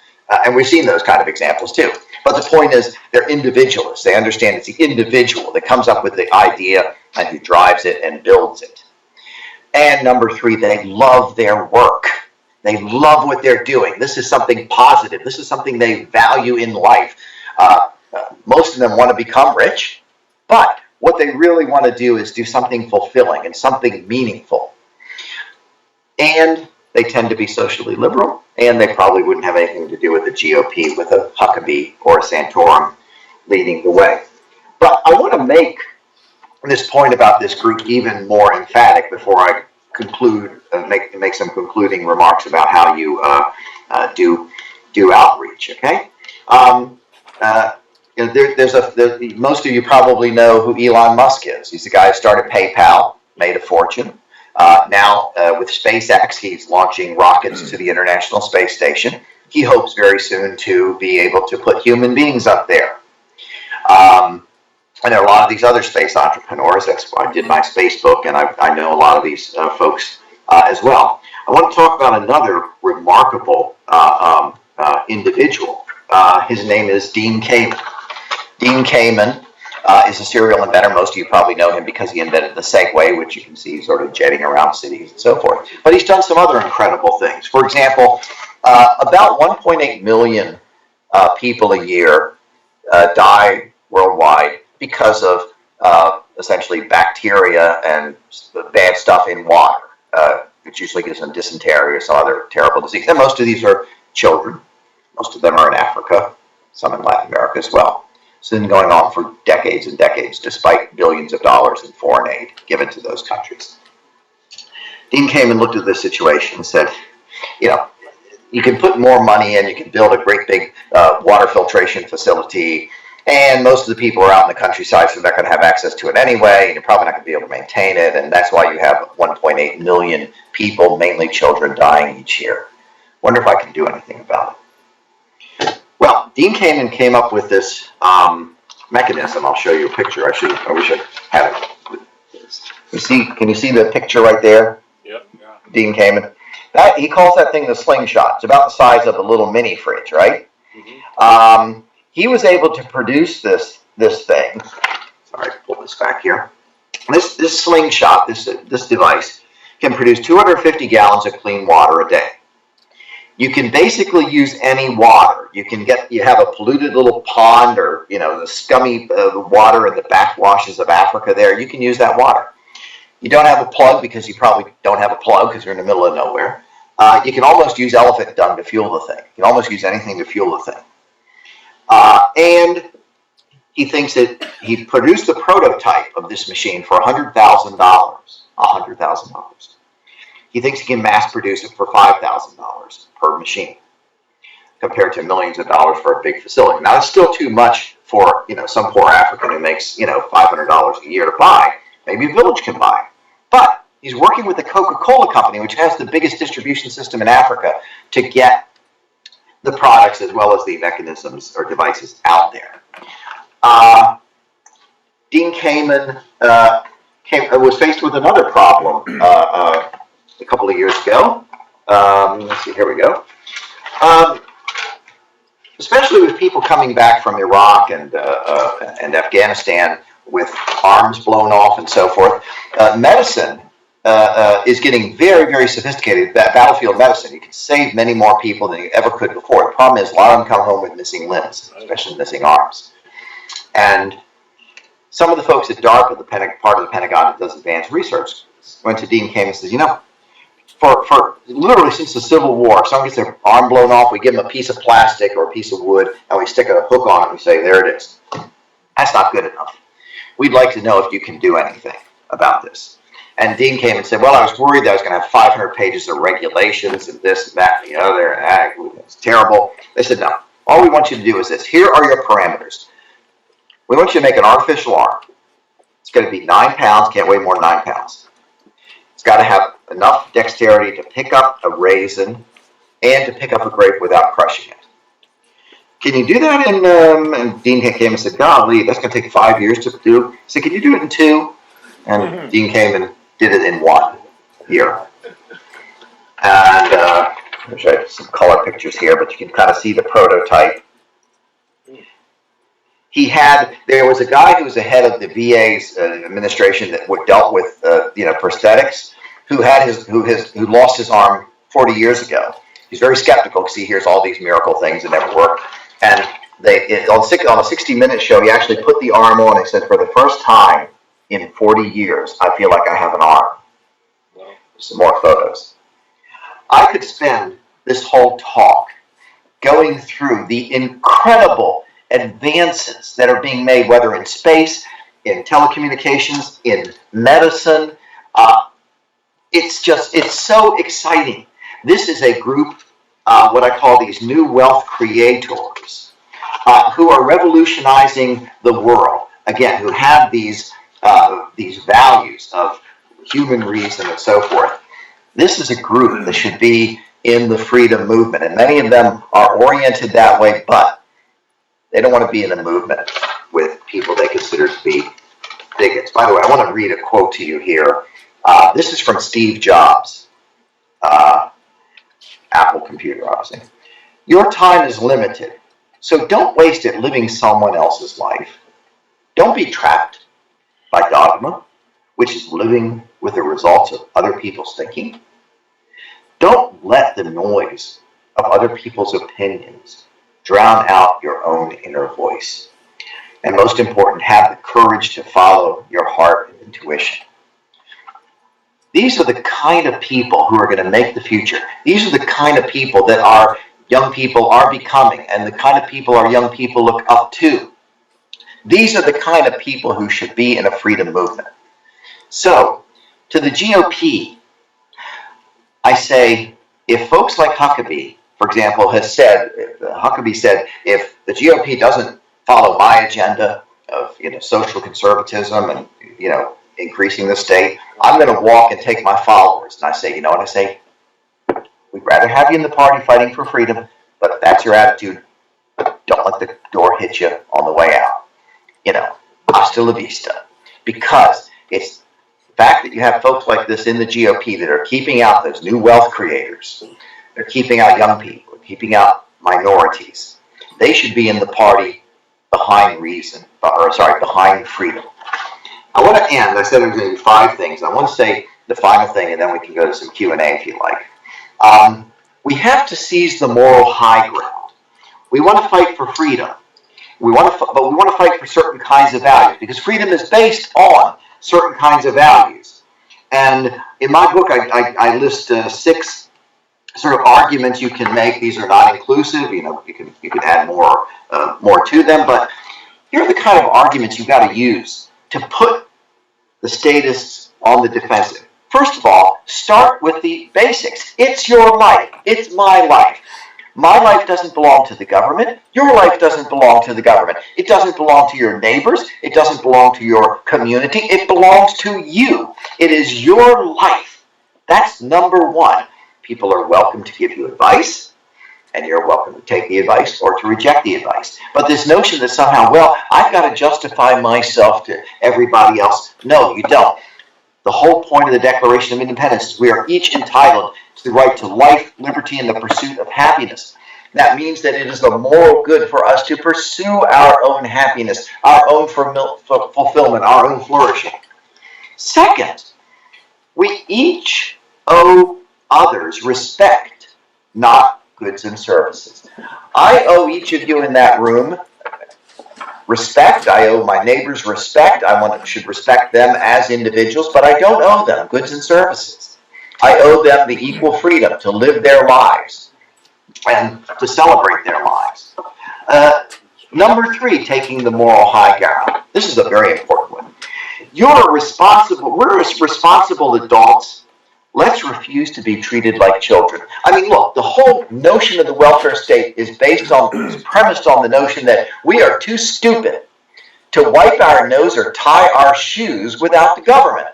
And we've seen those kind of examples too. But the point is, they're individualists. They understand it's the individual that comes up with the idea and who drives it and builds it. And number three, they love their work. They love what they're doing. This is something positive. This is something they value in life. Most of them want to become rich, but what they really want to do is do something fulfilling and something meaningful. and they tend to be socially liberal, and they probably wouldn't have anything to do with the GOP with a Huckabee or a Santorum leading the way. But I want to make this point about this group even more emphatic before I conclude, make some concluding remarks about how you do outreach. Okay, most of you probably know who Elon Musk is. He's the guy who started PayPal, made a fortune. Now with SpaceX, he's launching rockets to the International Space Station. He hopes very soon to be able to put human beings up there. And there are a lot of these other space entrepreneurs. That's why I did my space book, and I know a lot of these folks as well. I want to talk about another remarkable individual. His name is Dean Kamen. Dean Kamen is a serial inventor. Most of you probably know him because he invented the Segway, which you can see sort of jetting around cities and so forth. But he's done some other incredible things. For example, about 1.8 million people a year die worldwide because of essentially bacteria and bad stuff in water, which usually gives them dysentery or some other terrible disease. And most of these are children. Most of them are in Africa, some in Latin America as well. It's been going on for decades and decades, despite billions of dollars in foreign aid given to those countries. Dean came and looked at this situation and said, you know, you can put more money in, you can build a great big water filtration facility, and most of the people are out in the countryside, so they're not going to have access to it anyway, and you're probably not going to be able to maintain it, and that's why you have 1.8 million people, mainly children, dying each year. Wonder if I can do anything about it. Well, Dean came up with this mechanism. I'll show you a picture. I wish I had it. Can you see the picture right there? Yep. Yeah. Dean Kamen. He calls that thing the slingshot. It's about the size of a little mini fridge, right? Mm-hmm. He was able to produce this thing. Sorry, pull this back here. This slingshot, this device, can produce 250 gallons of clean water a day. You can basically use any water. You have a polluted little pond, or the scummy water in the backwashes of Africa there. You can use that water. You don't have a plug because you probably don't have a plug because you're in the middle of nowhere. You can almost use elephant dung to fuel the thing. You can almost use anything to fuel the thing. And he thinks that he produced the prototype of this machine for $100,000. $100,000. He thinks he can mass produce it for $5,000 per machine, compared to millions of dollars for a big facility. Now, it's still too much for some poor African who makes $500 a year to buy. Maybe a village can buy, but he's working with the Coca-Cola company, which has the biggest distribution system in Africa, to get the products as well as the mechanisms or devices out there. Dean Kamen was faced with another problem a couple of years ago. Let's see, here we go. Especially with people coming back from Iraq and Afghanistan with arms blown off and so forth, medicine is getting very, very sophisticated. Battlefield medicine, you can save many more people than you ever could before. The problem is a lot of them come home with missing limbs, especially missing arms. And some of the folks at DARPA, the part of the Pentagon that does advanced research, went to Dean Kamen and says, for literally since the Civil War, if someone gets their arm blown off, we give them a piece of plastic or a piece of wood, and we stick a hook on it and we say, there it is. That's not good enough. We'd like to know if you can do anything about this. And Dean came and said, well, I was worried that I was going to have 500 pages of regulations and this and that and the other, and it's terrible. They said, no, all we want you to do is this. Here are your parameters. We want you to make an artificial arm. It's going to be 9 pounds, can't weigh more than 9 pounds. It's got to have enough dexterity to pick up a raisin and to pick up a grape without crushing it. Can you do that and Dean came and said, golly, that's going to take 5 years to do. He said, can you do it in 2? And Dean came and did it in 1 year. And I'll show you some color pictures here, but you can kind of see the prototype. There was a guy who was the head of the VA's administration that dealt with prosthetics, who lost his arm 40 years ago. He's very skeptical because he hears all these miracle things that never work. And on a 60-minute show, he actually put the arm on and said, for the first time in 40 years, I feel like I have an arm. Wow. Some more photos. I could spend this whole talk going through the incredible advances that are being made, whether in space, in telecommunications, in medicine. It's so exciting. This is a group, what I call these new wealth creators, who are revolutionizing the world. Again, who have these values of human reason and so forth. This is a group that should be in the freedom movement, and many of them are oriented that way, but they don't want to be in the movement with people they consider to be bigots. By the way, I want to read a quote to you here. This is from Steve Jobs, Apple computer, obviously. Your time is limited, so don't waste it living someone else's life. Don't be trapped by dogma, which is living with the results of other people's thinking. Don't let the noise of other people's opinions drown out your own inner voice. And most important, have the courage to follow your heart and intuition. These are the kind of people who are going to make the future. These are the kind of people that our young people are becoming, and the kind of people our young people look up to. These are the kind of people who should be in a freedom movement. So, to the GOP, I say, if folks like Huckabee, for example, Huckabee said, if the GOP doesn't follow my agenda of social conservatism and increasing the state, I'm going to walk and take my followers. And I say, you know what I say? We'd rather have you in the party fighting for freedom, but if that's your attitude, don't let the door hit you on the way out. Hasta la vista. Because it's the fact that you have folks like this in the GOP that are keeping out those new wealth creators. They're keeping out young people, keeping out minorities. They should be in the party behind behind freedom. I want to end, I said there was going to be 5 things. I want to say the final thing, and then we can go to some Q&A if you like. We have to seize the moral high ground. We want to fight for freedom. But we want to fight for certain kinds of values, because freedom is based on certain kinds of values. And in my book, I list 6 sort of arguments you can make. These are not inclusive. You can add more to them. But here are the kind of arguments you've got to use to put the statists on the defensive. First of all, start with the basics. It's your life. It's my life. My life doesn't belong to the government. Your life doesn't belong to the government. It doesn't belong to your neighbors. It doesn't belong to your community. It belongs to you. It is your life. That's number 1. People are welcome to give you advice, and you're welcome to take the advice or to reject the advice. But this notion that somehow, I've got to justify myself to everybody else. No, you don't. The whole point of the Declaration of Independence is we are each entitled to the right to life, liberty, and the pursuit of happiness. That means that it is a moral good for us to pursue our own happiness, our own fulfillment, our own flourishing. Second, we each owe others respect, not goods and services. I owe each of you in that room respect. I owe my neighbors respect. I should respect them as individuals, but I don't owe them goods and services. I owe them the equal freedom to live their lives and to celebrate their lives. Number 3, taking the moral high ground. This is a very important one. We're responsible adults. Let's refuse to be treated like children. I mean, look, the whole notion of the welfare state is premised on the notion that we are too stupid to wipe our nose or tie our shoes without the government.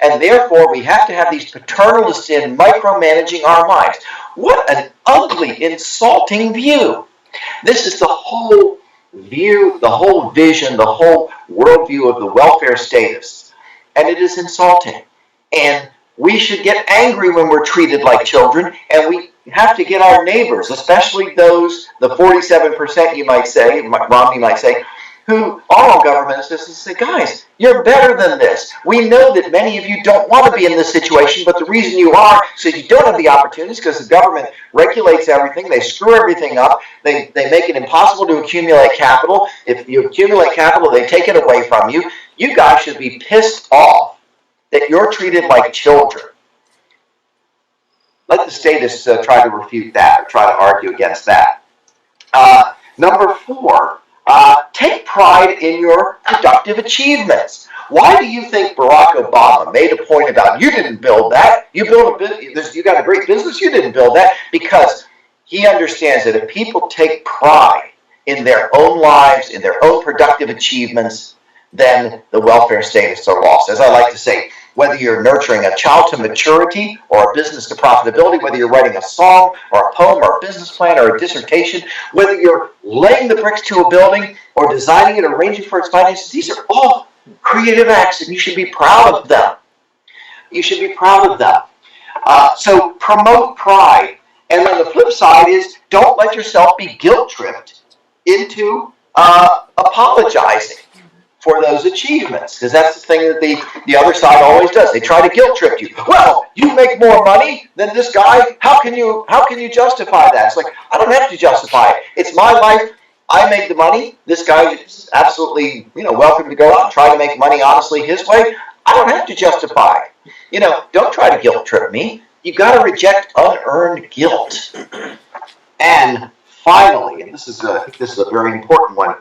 And therefore, we have to have these paternalists in micromanaging our lives. What an ugly, insulting view. This is the whole view, the whole vision, the whole worldview of the welfare statists. And it is insulting. And we should get angry when we're treated like children, and we have to get our neighbors, especially those, the 47% you might say, Romney might say, who are all governments, to say, guys, you're better than this. We know that many of you don't want to be in this situation, but the reason you are, so you don't have the opportunities, because the government regulates everything, they screw everything up, they make it impossible to accumulate capital. If you accumulate capital, they take it away from you. You guys should be pissed off that you're treated like children. let the statists try to refute that or try to argue against that. Number 4, take pride in your productive achievements. Why do you think Barack Obama made a point about, you didn't build that, you built a business, you got a great business, you didn't build that? Because he understands that if people take pride in their own lives, in their own productive achievements, then the welfare statists are lost. As I like to say, whether you're nurturing a child to maturity or a business to profitability, whether you're writing a song or a poem or a business plan or a dissertation, whether you're laying the bricks to a building or designing it or arranging for its finances, these are all creative acts and you should be proud of them. You should be proud of them. So promote pride. And then the flip side is, don't let yourself be guilt-tripped into apologizing for those achievements, because that's the thing that the other side always does. They try to guilt-trip you. Well, you make more money than this guy. How can you justify that? It's like, I don't have to justify it. It's my life. I make the money. This guy is absolutely, welcome to go out and try to make money honestly his way. I don't have to justify it. Don't try to guilt-trip me. You've got to reject unearned guilt. And finally, and this is a very important one,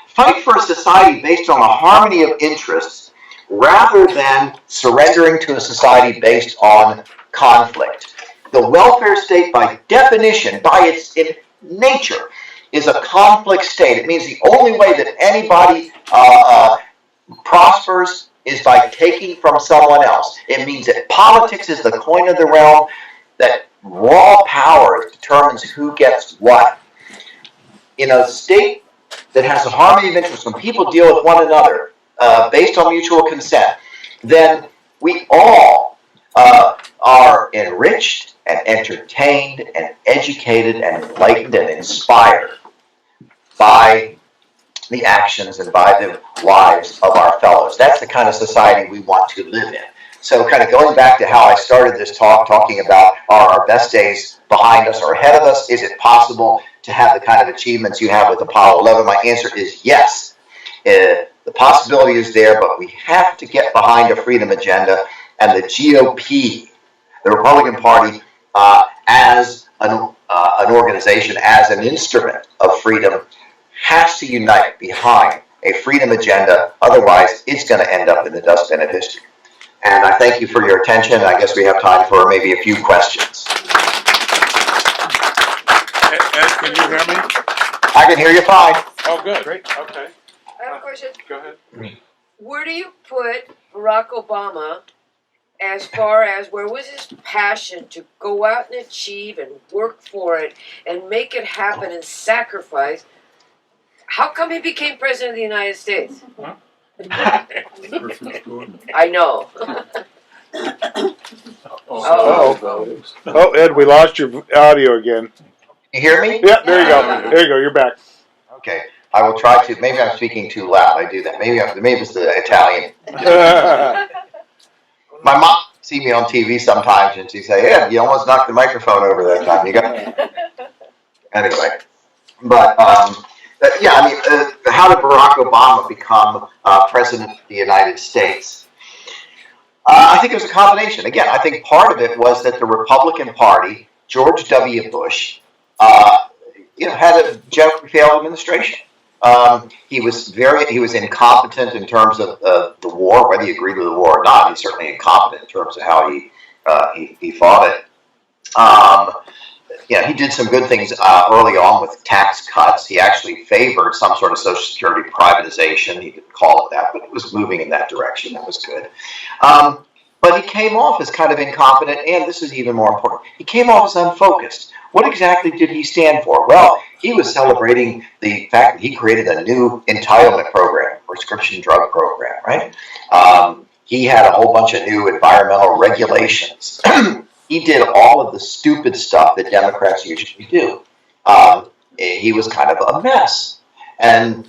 fight for a society based on a harmony of interests rather than surrendering to a society based on conflict. The welfare state, by definition, by its nature, is a conflict state. It means the only way that anybody prospers is by taking from someone else. It means that politics is the coin of the realm, that raw power determines who gets what. In a state that has a harmony of interest, when people deal with one another based on mutual consent, then we all are enriched and entertained and educated and enlightened and inspired by the actions and by the lives of our fellows. That's the kind of society we want to live in. So kind of going back to how I started this talk, talking about are our best days behind us or ahead of us? Is it possible to have the kind of achievements you have with Apollo 11? My answer is yes. The possibility is there, but we have to get behind a freedom agenda, and the GOP, the Republican Party, as an organization, as an instrument of freedom, has to unite behind a freedom agenda. Otherwise, it's going to end up in the dustbin of history. And I thank you for your attention. I guess we have time for maybe a few questions. Ed, can you hear me? I can hear you fine. Oh, good. Great. Okay. I have a question. Go ahead. Where do you put Barack Obama as far as where was his passion to go out and achieve and work for it and make it happen and sacrifice? How come he became president of the United States? I know. Oh, Ed, we lost your audio again. You hear me? Yeah, there you go. There you go. You're back. Okay. I will try to. Maybe I'm speaking too loud. I do that. Maybe it's the Italian. My mom see me on TV sometimes, and she say, "Yeah, you almost knocked the microphone over that time. You got." Anyway, but yeah, I mean, how did Barack Obama become president of the United States? I think it was a combination. Again, I think part of it was that the Republican Party, George W. Bush, had a generally failed administration. He was incompetent in terms of the war, whether you agreed with the war or not. He's certainly incompetent in terms of how he fought it. He did some good things early on with tax cuts. He actually favored some sort of Social Security privatization. He didn't call it that, but it was moving in that direction. That was good. But he came off as kind of incompetent, and this is even more important. He came off as unfocused. What exactly did he stand for? Well, he was celebrating the fact that he created a new entitlement program, prescription drug program, right? He had a whole bunch of new environmental regulations. He did all of the stupid stuff that Democrats usually do. He was kind of a mess. And,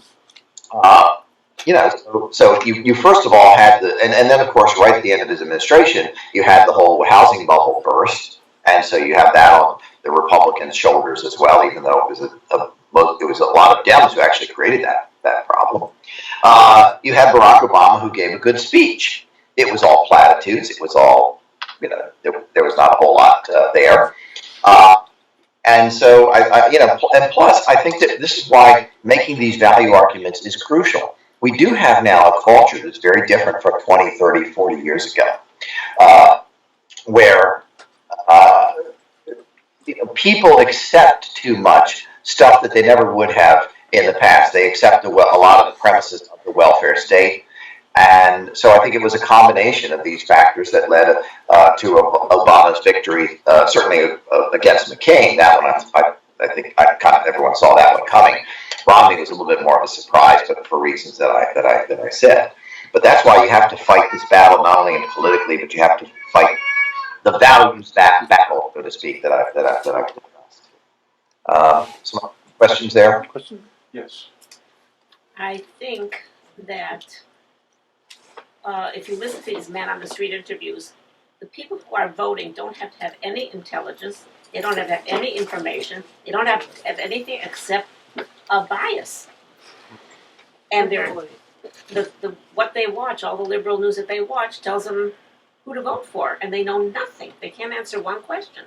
so you first of all had and then of course right at the end of his administration, you had the whole housing bubble burst. And so you have that on the Republicans' shoulders as well, even though it was a lot of Dems who actually created that problem. You had Barack Obama, who gave a good speech. It was all platitudes. It was all, there was not a whole lot there. And so, and plus, I think that this is why making these value arguments is crucial. We do have now a culture that's very different from 20, 30, 40 years ago, where people accept too much stuff that they never would have in the past. They accept a lot of the premises of the welfare state. And so I think it was a combination of these factors that led to Obama's victory, certainly against McCain. That one, I think everyone saw that one coming. Romney was a little bit more of a surprise, but for reasons that I said. But that's why you have to fight this battle, not only politically, but you have to fight the values battle, so to speak, that I've discussed. Some questions there? Question? Yes. I think that if you listen to these man on the street interviews, the people who are voting don't have to have any intelligence. They don't have to have any information. They don't have to have anything except a bias. And what they watch, all the liberal news that they watch, tells them who to vote for, and they know nothing. They can't answer one question.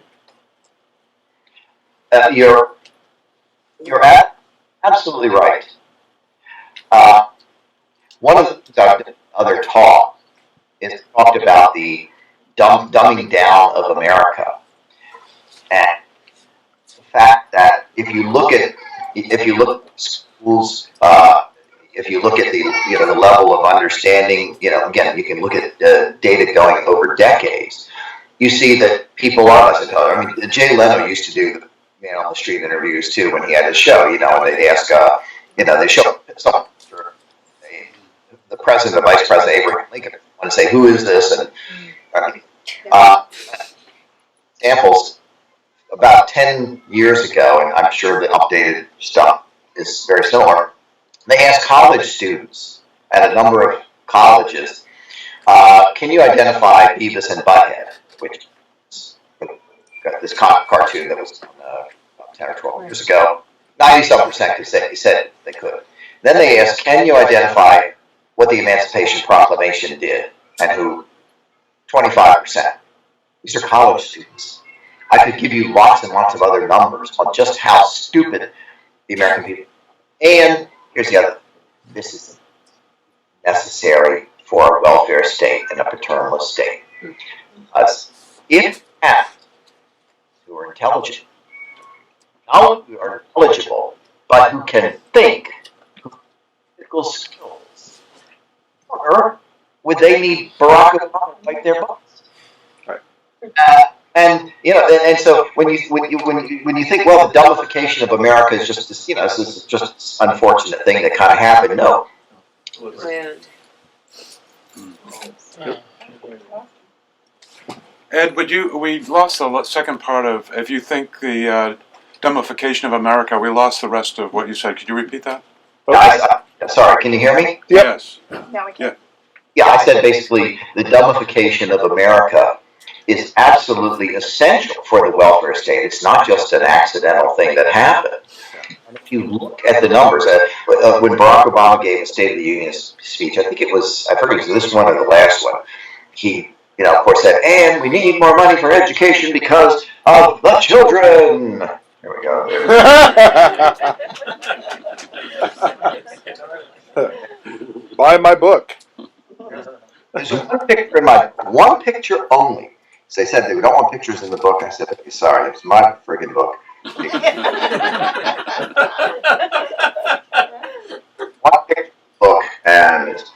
You're absolutely right. One of the other talk is talked about the dumbing down of America, and the fact that if you look at schools, if you look at the level of understanding, again, you can look at data going over decades. You see that people are less intelligent. I mean, Jay Leno used to do man on the street interviews too when he had his show. And they'd ask, they show some the president or vice president Abraham Lincoln and say, "Who is this?" And examples about 10 years ago, and I'm sure the updated stuff is very similar. They asked college students at a number of colleges, "Can you identify Beavis and Butthead?" Which got this cartoon that was about 10 or 12 years ago. 97% said they could. Then they asked, "Can you identify what the Emancipation Proclamation did and who?" 25%. These are college students. I could give you lots and lots of other numbers on just how stupid the American people. And here's the other. This is necessary for a welfare state and a paternalist state. If parents who are intelligent, not who are intelligible, but who can think, critical skills, or would they need Barack Obama to wipe their butts? Right. And so when you think, well, the dumbification of America is just this, this is just this unfortunate thing that kind of happened. No. And Ed, we lost the second part of, if you think the dumbification of America, we lost the rest of what you said. Could you repeat that? Sorry, can you hear me? Yep. Yes. Now we can. Yeah, I said basically the dumbification of America is absolutely essential for the welfare state. It's not just an accidental thing that happened. And if you look at the numbers, when Barack Obama gave a State of the Union speech, I think it was, I forget if it was this one or the last one, he, of course said, "And we need more money for education because of the children." There we go. Buy my book. There's one picture only. So they said they don't want pictures in the book. I said, "Sorry, it's my friggin' book." One picture in the book, and it's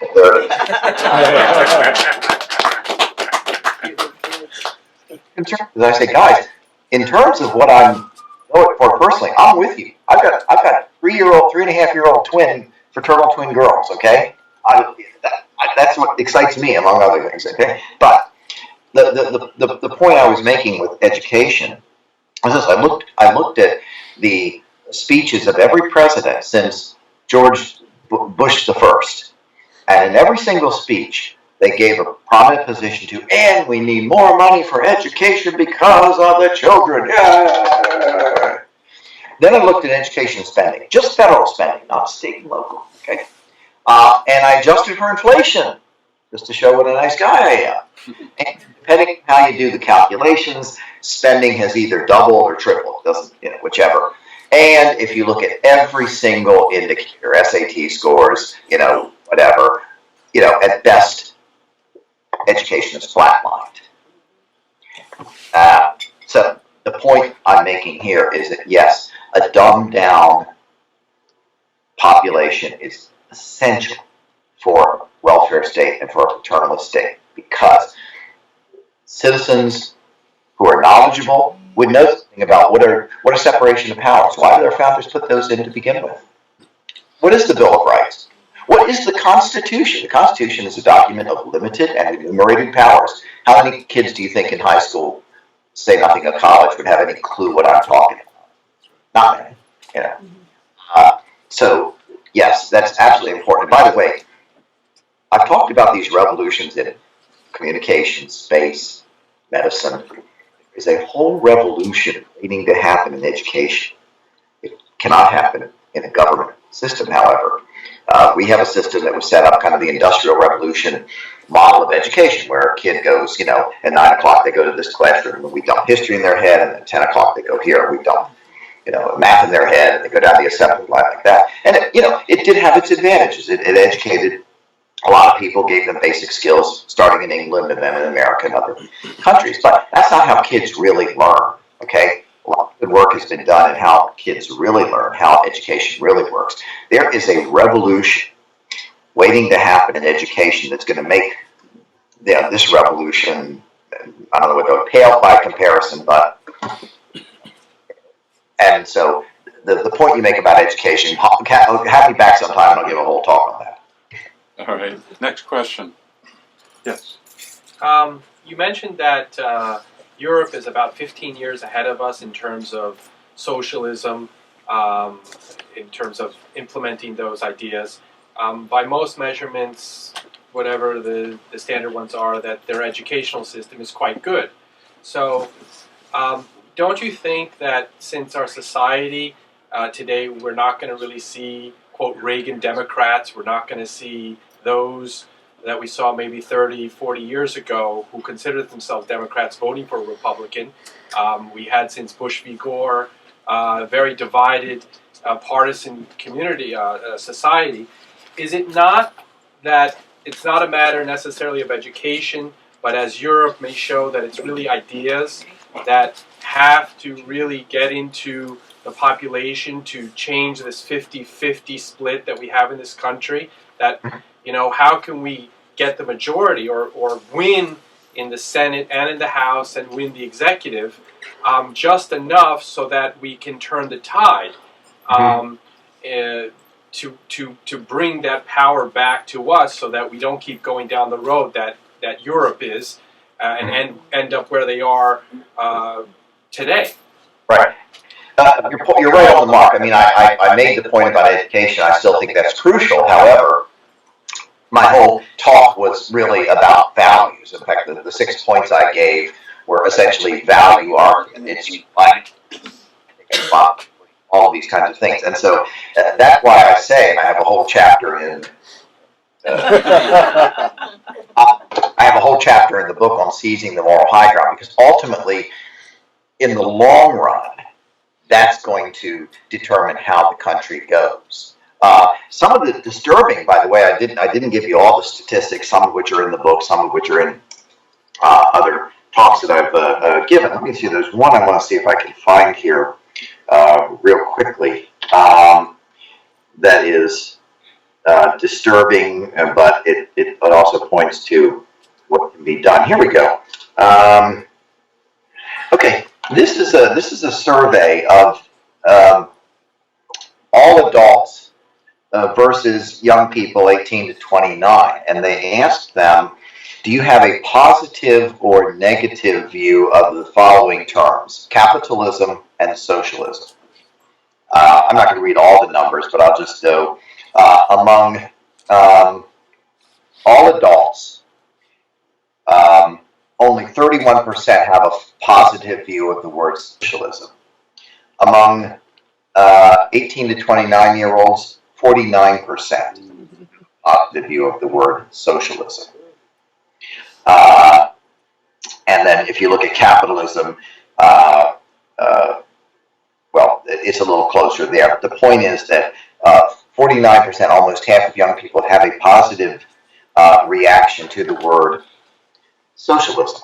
as I say, guys, in terms of what I'm going for personally, I'm with you. I've got 3.5-year-old fraternal twin girls. Okay, that's what excites me, among other things. Okay, but the point I was making with education was this: I looked at the speeches of every president since George Bush the first, and in every single speech they gave a prominent position to, "And we need more money for education because of the children." Yeah. Then I looked at education spending, just federal spending, not state and local. Okay, and I adjusted for inflation just to show what a nice guy I am. And depending on how you do the calculations, spending has either doubled or tripled, doesn't, whichever. And if you look at every single indicator, SAT scores, whatever, at best, education is flatlined. So the point I'm making here is that yes, a dumbed down population is essential for a welfare state and for a paternalist state, because citizens who are knowledgeable would know something about what are separation of powers. Why did our founders put those in to begin with? What is the Bill of Rights? What is the Constitution? The Constitution is a document of limited and enumerated powers. How many kids do you think in high school, say nothing of college, would have any clue what I'm talking about? Not many. So yes, that's absolutely important. By the way, I've talked about these revolutions in communication, space, medicine. There's a whole revolution waiting to happen in education. It cannot happen in a government system, however. We have a system that was set up, kind of the Industrial Revolution model of education, where a kid goes, at 9 o'clock they go to this classroom and we dump history in their head, and at 10 o'clock they go here and we dump math in their head, and they go down the assembly line like that. And it did have its advantages. It educated a lot of people, gave them basic skills, starting in England and then in America and other countries. But that's not how kids really learn, okay? A lot of good work has been done in how kids really learn, how education really works. There is a revolution waiting to happen in education that's going to make this revolution, I don't know what they'll pale by comparison, but, and so the point you make about education, have me back sometime and I'll give a whole talk on that. All right. Next question. Yes. You mentioned that Europe is about 15 years ahead of us in terms of socialism, in terms of implementing those ideas. By most measurements, whatever the standard ones are, that their educational system is quite good. So don't you think that since our society today, we're not going to really see, quote, Reagan Democrats, we're not going to see those that we saw maybe 30, 40 years ago who considered themselves Democrats voting for a Republican. We had, since Bush v. Gore, very divided partisan community, society. Is it not that it's not a matter necessarily of education, but as Europe may show, that it's really ideas that have to really get into the population to change this 50-50 split that we have in this country? That, how can we get the majority or win in the Senate and in the House and win the executive just enough so that we can turn the tide to bring that power back to us, so that we don't keep going down the road that Europe is and end up where they are today. Right. You're right on the mark. I mean, I made the point about education. I still think that's crucial. However, my whole talk was really about values. In fact, the 6 points I gave were essentially value argument. It's like all these kinds of things. And so that's why I say I have a whole chapter in the book on seizing the moral high ground, because ultimately, in the long run, that's going to determine how the country goes. Some of the disturbing, by the way, I didn't give you all the statistics, some of which are in the book, some of which are in other talks that I've given. Let me see, there's one I want to see if I can find here real quickly that is disturbing, but it also points to what can be done. Here we go. Okay, this is a survey of all adults versus young people 18 to 29, and they asked them, do you have a positive or negative view of the following terms: capitalism and socialism? I'm not going to read all the numbers, but I'll just go among all adults, only 31% have a positive view of the word socialism. Among 18 to 29-year-olds, 49% positive view of the word socialism. And then if you look at capitalism, well, it's a little closer there. But the point is that 49%, almost half of young people, have a positive reaction to the word socialism.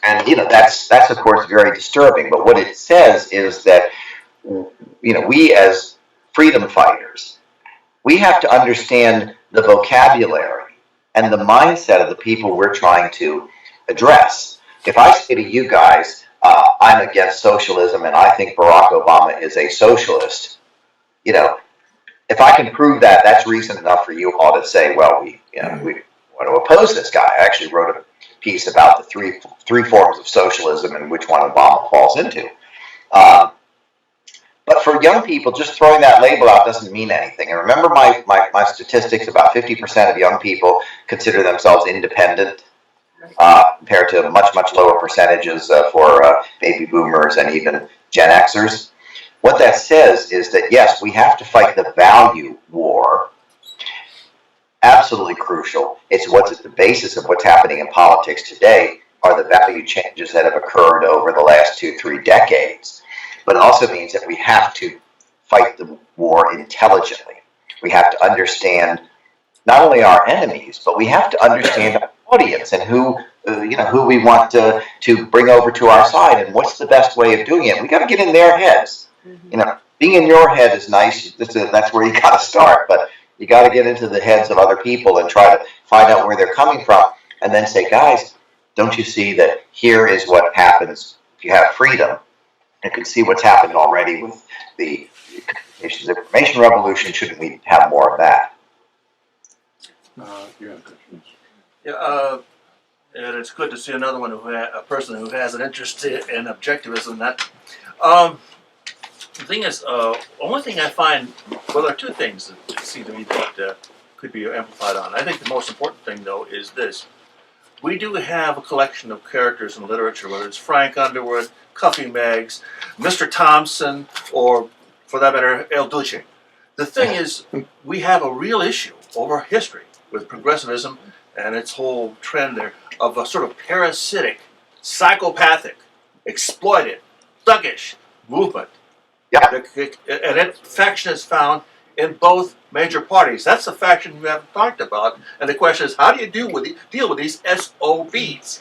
And that's of course very disturbing. But what it says is that we as freedom fighters, we have to understand the vocabulary and the mindset of the people we're trying to address. If I say to you guys, I'm against socialism and I think Barack Obama is a socialist, if I can prove that, that's reason enough for you all to say, well, we want to oppose this guy. I actually wrote a piece about the three forms of socialism and which one Obama falls into. But for young people, just throwing that label out doesn't mean anything. And remember my statistics, about 50% of young people consider themselves independent, compared to much, much lower percentages for baby boomers and even Gen Xers. What that says is that, yes, we have to fight the value war. Absolutely crucial. It's what's at the basis of what's happening in politics today are the value changes that have occurred over the last 2-3 decades. But it also means that we have to fight the war intelligently. We have to understand not only our enemies, but we have to understand our audience and who we want to bring over to our side and what's the best way of doing it. We got to get in their heads. Being in your head is nice. That's where you got to start, but you got to get into the heads of other people and try to find out where they're coming from, and then say, guys, don't you see that here is what happens if you have freedom? You can see what's happened already with the communications information revolution. Shouldn't we have more of that? Yeah, and it's good to see another one a person who has an interest in objectivism. The thing is, only thing I find, well, there are two things that seem to me that could be amplified on. I think the most important thing, though, is this. We do have a collection of characters in literature, whether it's Frank Underwood, Cuffy Meggs, Mr. Thompson, or, for that matter, El Duce. The thing is, we have a real issue over history with progressivism and its whole trend there of a sort of parasitic, psychopathic, exploited, thuggish movement. Yeah. And that faction is found in both major parties. That's the faction you haven't talked about. And the question is, how do you deal with these SOBs?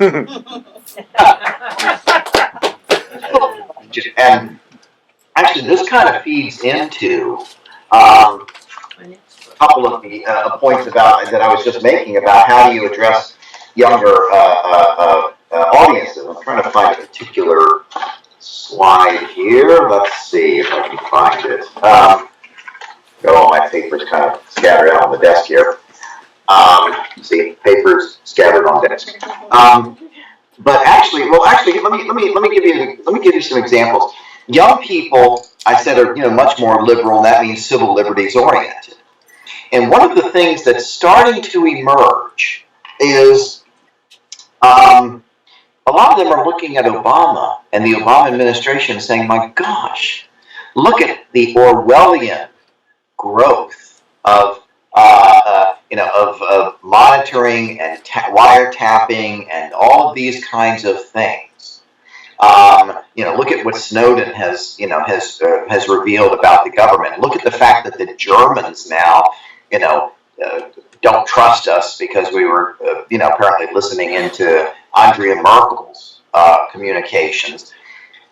And actually, this kind of feeds into a couple of the points about that I was just making about how do you address younger audiences. I'm trying to find a particular slide here. Let's see if I can find it. Got all my papers kind of scattered out on the desk here. See, papers scattered on desk. But actually, let me give you some examples. Young people, I said, are much more liberal, and that means civil liberties oriented. And one of the things that's starting to emerge is a lot of them are looking at Obama and the Obama administration and saying, my gosh, look at the Orwellian growth of monitoring and wiretapping and all of these kinds of things. Look at what Snowden has revealed about the government. Look at the fact that the Germans now, don't trust us because we were, apparently listening into Angela Merkel's communications.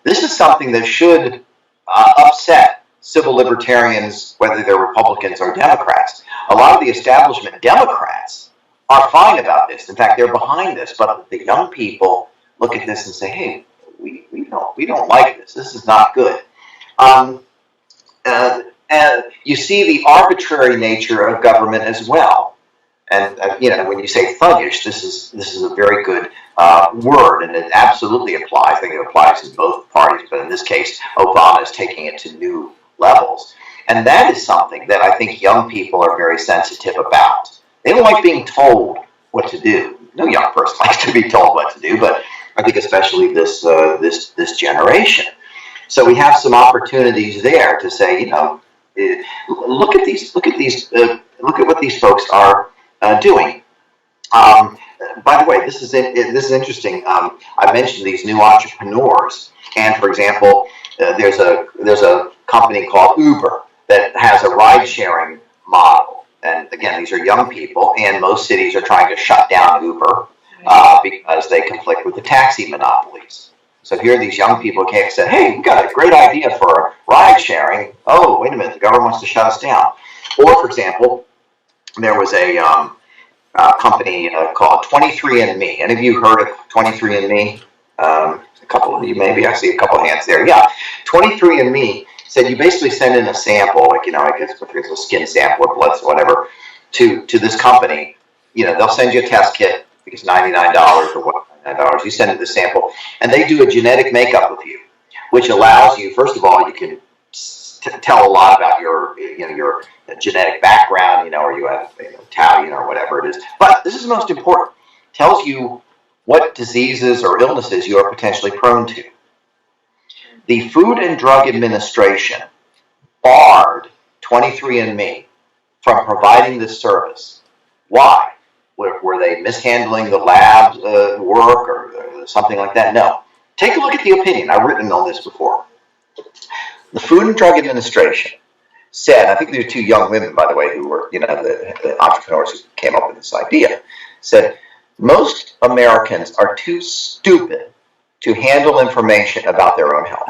This is something that should upset civil libertarians, whether they're Republicans or Democrats. A lot of the establishment Democrats are fine about this. In fact, they're behind this. But the young people look at this and say, "Hey, we don't like this. This is not good." And you see the arbitrary nature of government as well. And when you say thuggish, this is a very good word, and it absolutely applies. I think it applies in both parties, but in this case, Obama is taking it to new levels. And that is something that I think young people are very sensitive about. They don't like being told what to do. No young person likes to be told what to do, but I think especially this generation. So we have some opportunities there to say, look at what these folks are doing. Um, by the way, this is interesting. I mentioned these new entrepreneurs, and for example, there's a company called Uber that has a ride sharing model. And again, these are young people, and most cities are trying to shut down Uber because they conflict with the taxi monopolies. So here, these young people came and said, "Hey, we've got a great idea for ride sharing." Oh, wait a minute, the government wants to shut us down. Or, for example, there was a company called 23andMe. Any of you heard of 23andMe? A couple of you, maybe. I see a couple of hands there. Yeah, 23andMe said you basically send in a sample, like, I guess if it's a skin sample or blood, whatever, to this company. They'll send you a test kit. I think it's $99 or what, $99. You send in the sample, and they do a genetic makeup of you, which allows you, first of all, you can tell a lot about your genetic background, or you have Italian or whatever it is. But this is the most important. It tells you what diseases or illnesses you are potentially prone to. The Food and Drug Administration barred 23andMe from providing this service. Why? Were they mishandling the lab work or something like that? No. Take a look at the opinion. I've written on this before. The Food and Drug Administration said, I think there were two young women, by the way, who were, the entrepreneurs who came up with this idea, said, most Americans are too stupid to handle information about their own health.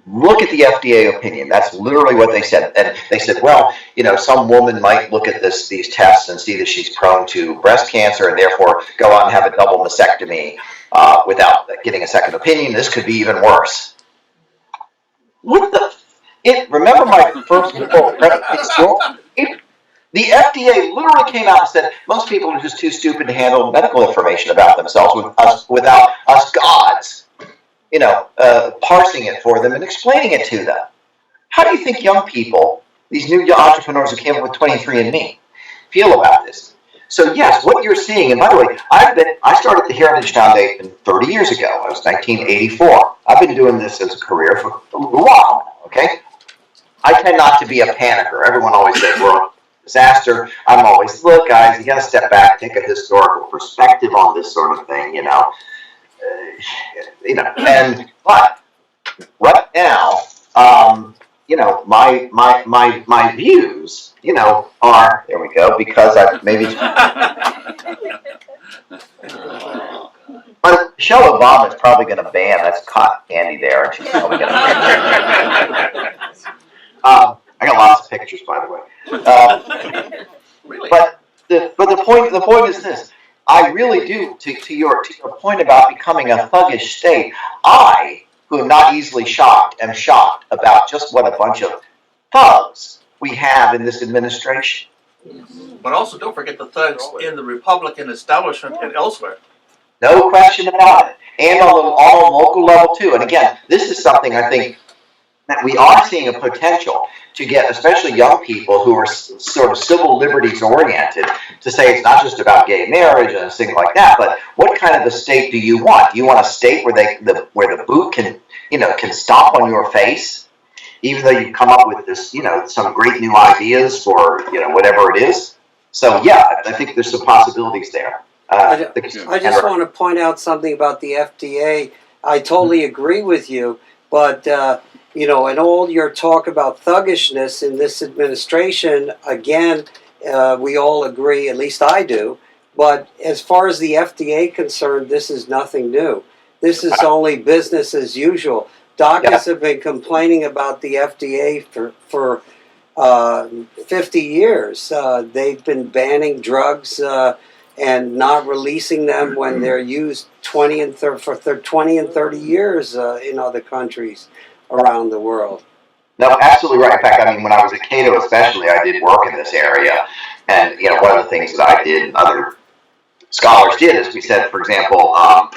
Look at the FDA opinion. That's literally what they said. And they said, well, some woman might look at these tests and see that she's prone to breast cancer and therefore go out and have a double mastectomy without getting a second opinion. This could be even worse. What the? Remember my first quote, the FDA literally came out and said most people are just too stupid to handle medical information about themselves without us gods, parsing it for them and explaining it to them. How do you think young people, these new entrepreneurs who came up with 23andMe, feel about this? So yes, what you're seeing, and by the way, I started the Heritage Foundation 30 years ago. It was 1984. I've been doing this as a career for a little while, okay? I tend not to be a panicker. Everyone always says we're a disaster. I'm always, look, guys, you got to step back, take a historical perspective on this sort of thing, but right now, my views, are, there we go, because I maybe. But Michelle Obama is probably going to ban, that's cotton candy there, and she's probably going to. I got lots of pictures, by the way. Really? But the point is this. I really do, to your point about becoming a thuggish state, I, who am not easily shocked, am shocked about just what a bunch of thugs we have in this administration. But also, don't forget the thugs in the Republican establishment and elsewhere. No question about it. And on a local level, too. And again, this is something I think that we are seeing a potential to get, especially young people who are sort of civil liberties oriented, to say it's not just about gay marriage and things like that, but what kind of a state do you want? Do you want a state where the boot can stomp on your face, even though you come up with this, some great new ideas for, whatever it is? So yeah, I think there's some possibilities there. I just want to point out something about the FDA. I totally agree with you, but in all your talk about thuggishness in this administration, again, we all agree, at least I do, but as far as the FDA concerned, this is nothing new. This is only business as usual. Doctors have been complaining about the FDA for 50 years. They've been banning drugs and not releasing them when they're used 20 and 30 years in other countries around the world. No, absolutely right. In fact, when I was at Cato especially, I did work in this area. And, one of the things that I did and other scholars did is we said, for example, I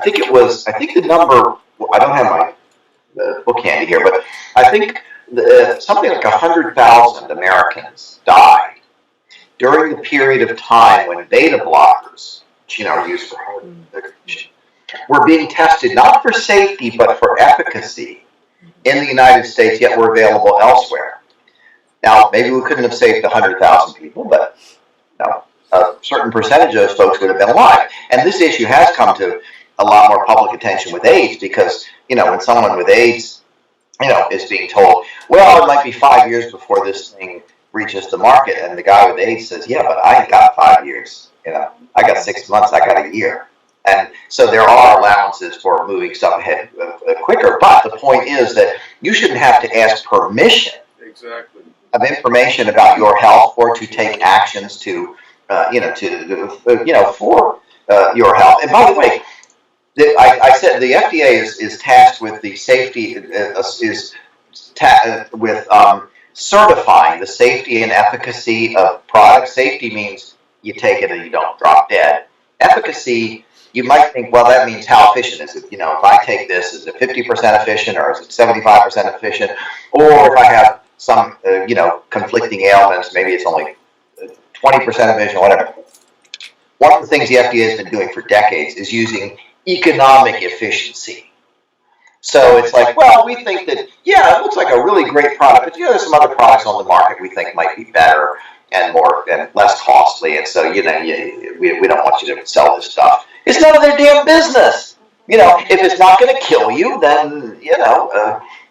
think the number, I don't have my book handy here, but I think something like 100,000 Americans died during the period of time when beta blockers, which, are used for heart condition, were being tested not for safety but for efficacy in the United States, yet were available elsewhere. Now, maybe we couldn't have saved 100,000 people, but no. a certain percentage of those folks would have been alive. And this issue has come to a lot more public attention with AIDS because, when someone with AIDS, is being told, well, it might be 5 years before this thing reaches the market. And the guy with AIDS says, yeah, but I ain't got 5 years. I got 6 months, I got a year. And so there are allowances for moving stuff ahead quicker. But the point is that you shouldn't have to ask permission of information about your health or to take actions to, for your health. And by the way, I said the FDA is tasked with the safety, with certifying the safety and efficacy of products. Safety means you take it and you don't drop dead. Efficacy, you might think, well, that means how efficient is it? If I take this, is it 50% efficient or is it 75% efficient? Or if I have some, conflicting ailments, maybe it's only 20% efficient, whatever. One of the things the FDA has been doing for decades is using economic efficiency. So it's like, well, we think that, yeah, it looks like a really great product, but there's some other products on the market we think might be better and more and less costly, and so we don't want you to sell this stuff. It's none of their damn business. If it's not going to kill you, then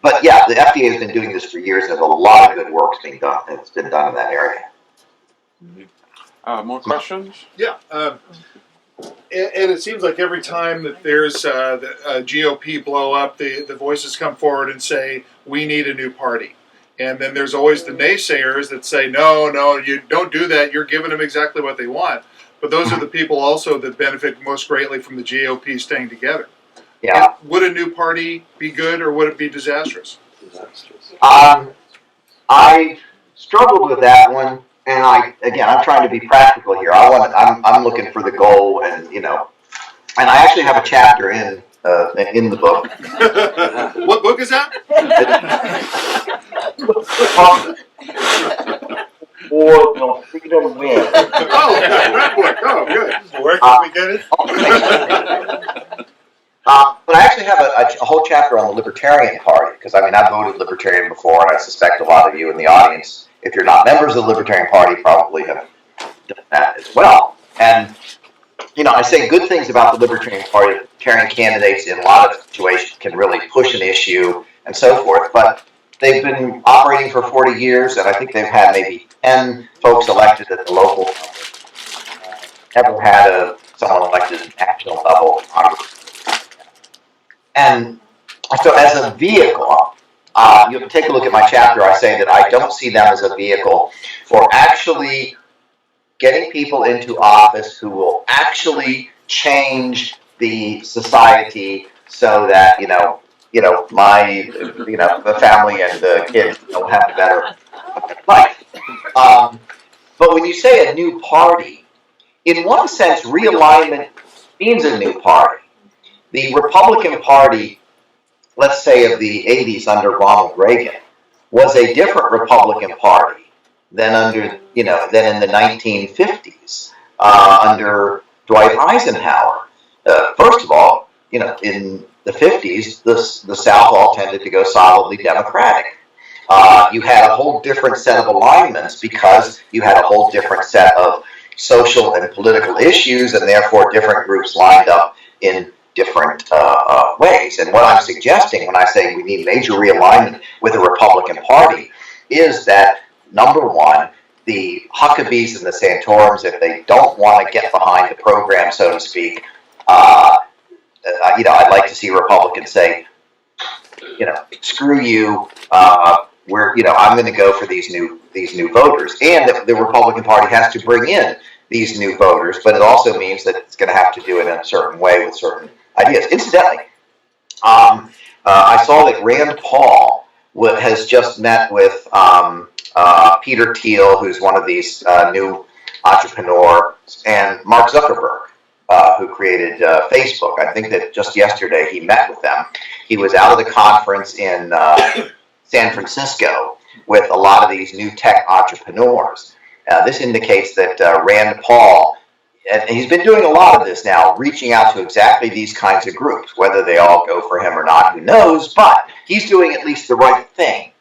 But yeah, the FDA has been doing this for years, and a lot of good work's being done. It's been done in that area. More questions? Yeah. And it seems like every time that there's the GOP blow up, the voices come forward and say, we need a new party. And then there's always the naysayers that say, no, you don't do that. You're giving them exactly what they want. But those are the people also that benefit most greatly from the GOP staying together. Yeah. And would a new party be good or would it be disastrous? I struggled with that one. And I'm trying to be practical here. I'm looking for the goal, and and I actually have a chapter in the book. What book is that? Or Freedom Win. Oh, that book. Oh, good. Where can we get it? But I actually have a whole chapter on the Libertarian Party because I voted Libertarian before, and I suspect a lot of you in the audience, if you're not members of the Libertarian Party, probably have done that as well. And I say good things about the Libertarian Party. Libertarian candidates in a lot of situations can really push an issue and so forth, but they've been operating for 40 years, and I think they've had maybe 10 folks elected at the local level. Never had someone elected at the national level. And so as a vehicle, you take a look at my chapter, I say that I don't see them as a vehicle for actually getting people into office who will actually change the society so that, my, the family and the kids will have a better life. But when you say a new party, in one sense, realignment means a new party. The Republican Party, let's say of the 80s under Ronald Reagan, was a different Republican Party than than in the 1950s under Dwight Eisenhower. First of all, in the 50s, the South all tended to go solidly Democratic. You had a whole different set of alignments because you had a whole different set of social and political issues, and therefore different groups lined up in different ways. And what I'm suggesting when I say we need major realignment with the Republican Party is that, number one, the Huckabees and the Santorums, if they don't want to get behind the program, so to speak, I'd like to see Republicans say, screw you. I'm going to go for these new voters, and the Republican Party has to bring in these new voters, but it also means that it's going to have to do it in a certain way with certain ideas. Incidentally, I saw that Rand Paul has just met with Peter Thiel, who's one of these new entrepreneurs, and Mark Zuckerberg, who created Facebook. I think that just yesterday he met with them. He was out of the conference in San Francisco with a lot of these new tech entrepreneurs. This indicates that Rand Paul, and he's been doing a lot of this now, reaching out to exactly these kinds of groups. Whether they all go for him or not, who knows, but he's doing at least the right thing.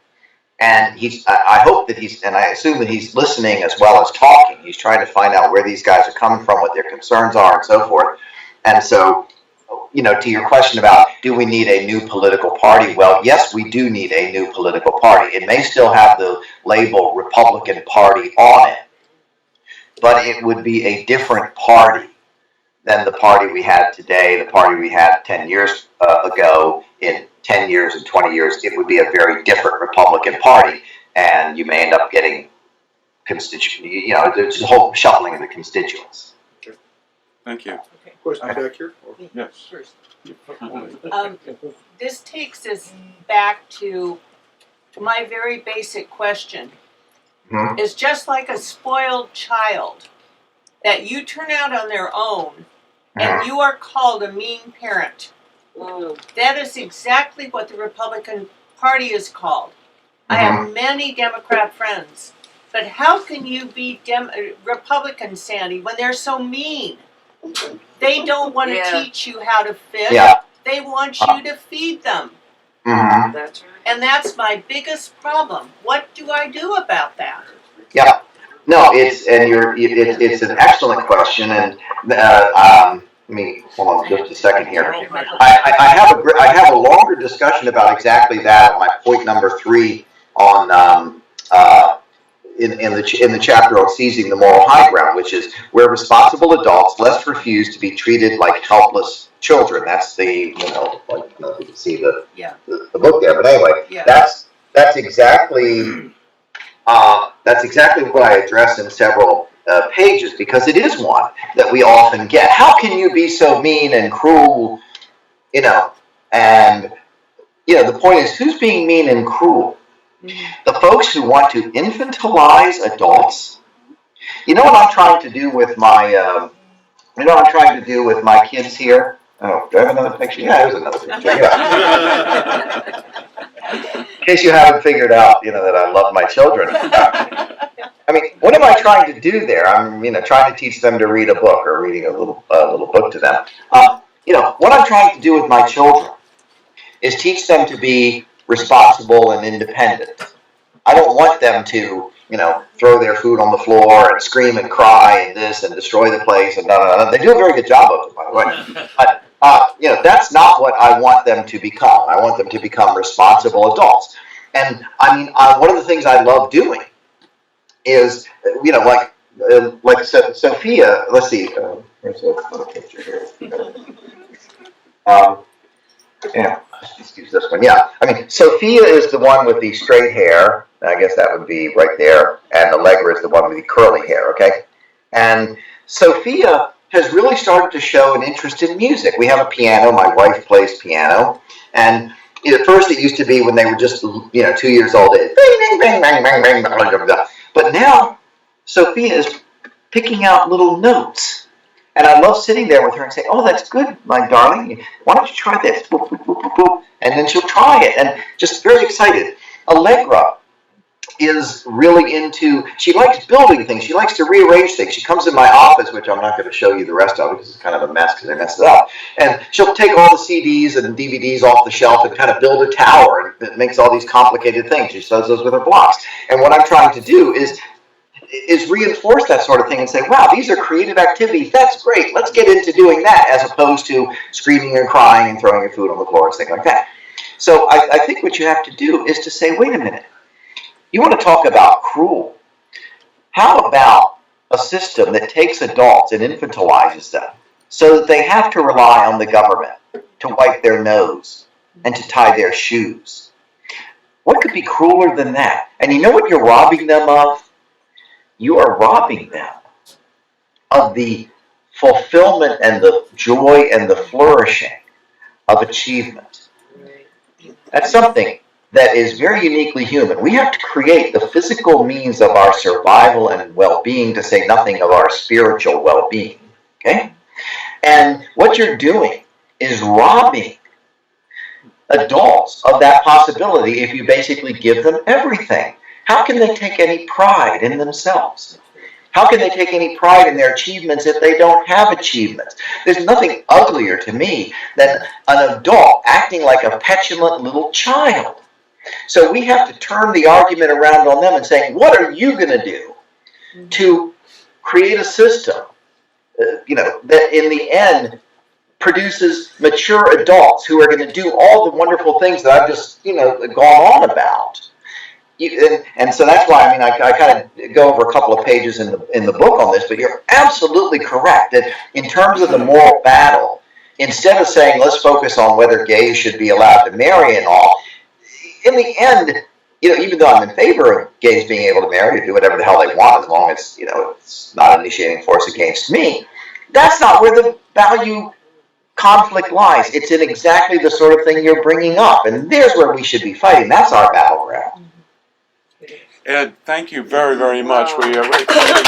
And I hope that and I assume that he's listening as well as talking. He's trying to find out where these guys are coming from, what their concerns are, and so forth. And so, to your question about, do we need a new political party? Well, yes, we do need a new political party. It may still have the label Republican Party on it, but it would be a different party than the party we had today, the party we had 10 years ago. In 10 years and 20 years, it would be a very different Republican Party, and you may end up getting there's a whole shuffling of the constituents. Thank you. Question back here? Yes. This takes us back to my very basic question. Hmm? Is just like a spoiled child that you turn out on their own and you are called a mean parent. That is exactly what the Republican Party is called. I have many Democrat friends, but how can you be Republican, Sandy, when they're so mean? They don't want to teach you how to fish. Yeah. They want you to feed them. Mm-hmm. That's right. And that's my biggest problem. What do I do about that? Yeah. No, it's an excellent question, and let me hold on just a second here. I have a longer discussion about exactly that. My point number 3 on in the chapter on seizing the moral high ground, which is where responsible adults must refuse to be treated like helpless children. That's the I don't know if you can see the book there, but anyway, that's exactly what I address in several pages, because it is one that we often get. How can you be so mean and cruel? And the point is, who's being mean and cruel? The folks who want to infantilize adults. You know what I'm trying to do with my kids here? Oh, do I have another picture? Yeah, there's another picture. Yeah. In case you haven't figured out, that I love my children. I mean, what am I trying to do there? I'm, trying to teach them to read a book, or reading a little book to them. What I'm trying to do with my children is teach them to be responsible and independent. I don't want them to, throw their food on the floor and scream and cry and this and destroy the place and They do a very good job of it, by the way. But, that's not what I want them to become. I want them to become responsible adults. And I mean, one of the things I love doing is, like Sophia. Let's see. Where's the picture here? Let's use this one. Yeah, I mean, Sophia is the one with the straight hair. I guess that would be right there. And Allegra is the one with the curly hair, okay? And Sophia has really started to show an interest in music. We have a piano. My wife plays piano. And at first it used to be when they were just, 2 years old. Bang, bang, bang, bang, bang, bang, blah, blah, blah. But now Sophia is picking out little notes. And I love sitting there with her and saying, "Oh, that's good, my darling. Why don't you try this?" Boop, boop, boop, boop, boop. And then she'll try it, and just very excited. Allegra is really she likes building things. She likes to rearrange things. She comes in my office, which I'm not going to show you the rest of because it's kind of a mess because I messed it up. And she'll take all the CDs and DVDs off the shelf and kind of build a tower. And it makes all these complicated things. She does those with her blocks. And what I'm trying to do is reinforce that sort of thing and say, wow, these are creative activities. That's great. Let's get into doing that, as opposed to screaming and crying and throwing your food on the floor and things like that. So I think what you have to do is to say, wait a minute. You want to talk about cruel. How about a system that takes adults and infantilizes them so that they have to rely on the government to wipe their nose and to tie their shoes? What could be crueler than that? And you know what you're robbing them of? You are robbing them of the fulfillment and the joy and the flourishing of achievement. That's something that is very uniquely human. We have to create the physical means of our survival and well-being, to say nothing of our spiritual well-being. Okay? And what you're doing is robbing adults of that possibility if you basically give them everything. How can they take any pride in themselves? How can they take any pride in their achievements if they don't have achievements? There's nothing uglier to me than an adult acting like a petulant little child. So we have to turn the argument around on them and say, what are you going to do to create a system, that in the end produces mature adults who are going to do all the wonderful things that I've just, gone on about. And so that's why, I kind of go over a couple of pages in the book on this, but you're absolutely correct that in terms of the moral battle, instead of saying let's focus on whether gays should be allowed to marry and all, in the end, even though I'm in favor of gays being able to marry or do whatever the hell they want, as long as, it's not initiating force against me, that's not where the value conflict lies. It's in exactly the sort of thing you're bringing up, and there's where we should be fighting. That's our battleground. Ed, thank you very, very much. We really appreciate it.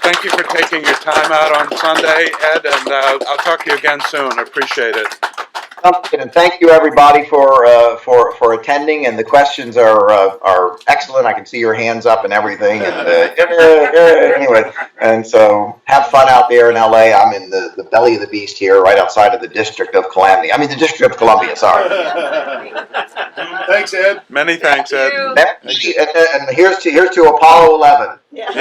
Thank you for taking your time out on Sunday, Ed, and I'll talk to you again soon. I appreciate it. And thank you everybody for attending, and the questions are excellent. I can see your hands up and everything, and anyway, and so have fun out there in LA. I'm in the belly of the beast here, right outside of the District of Calamity. The District of Columbia. Sorry. Thanks, Ed. Many thanks, Ed. And here's to Apollo 11. Yeah.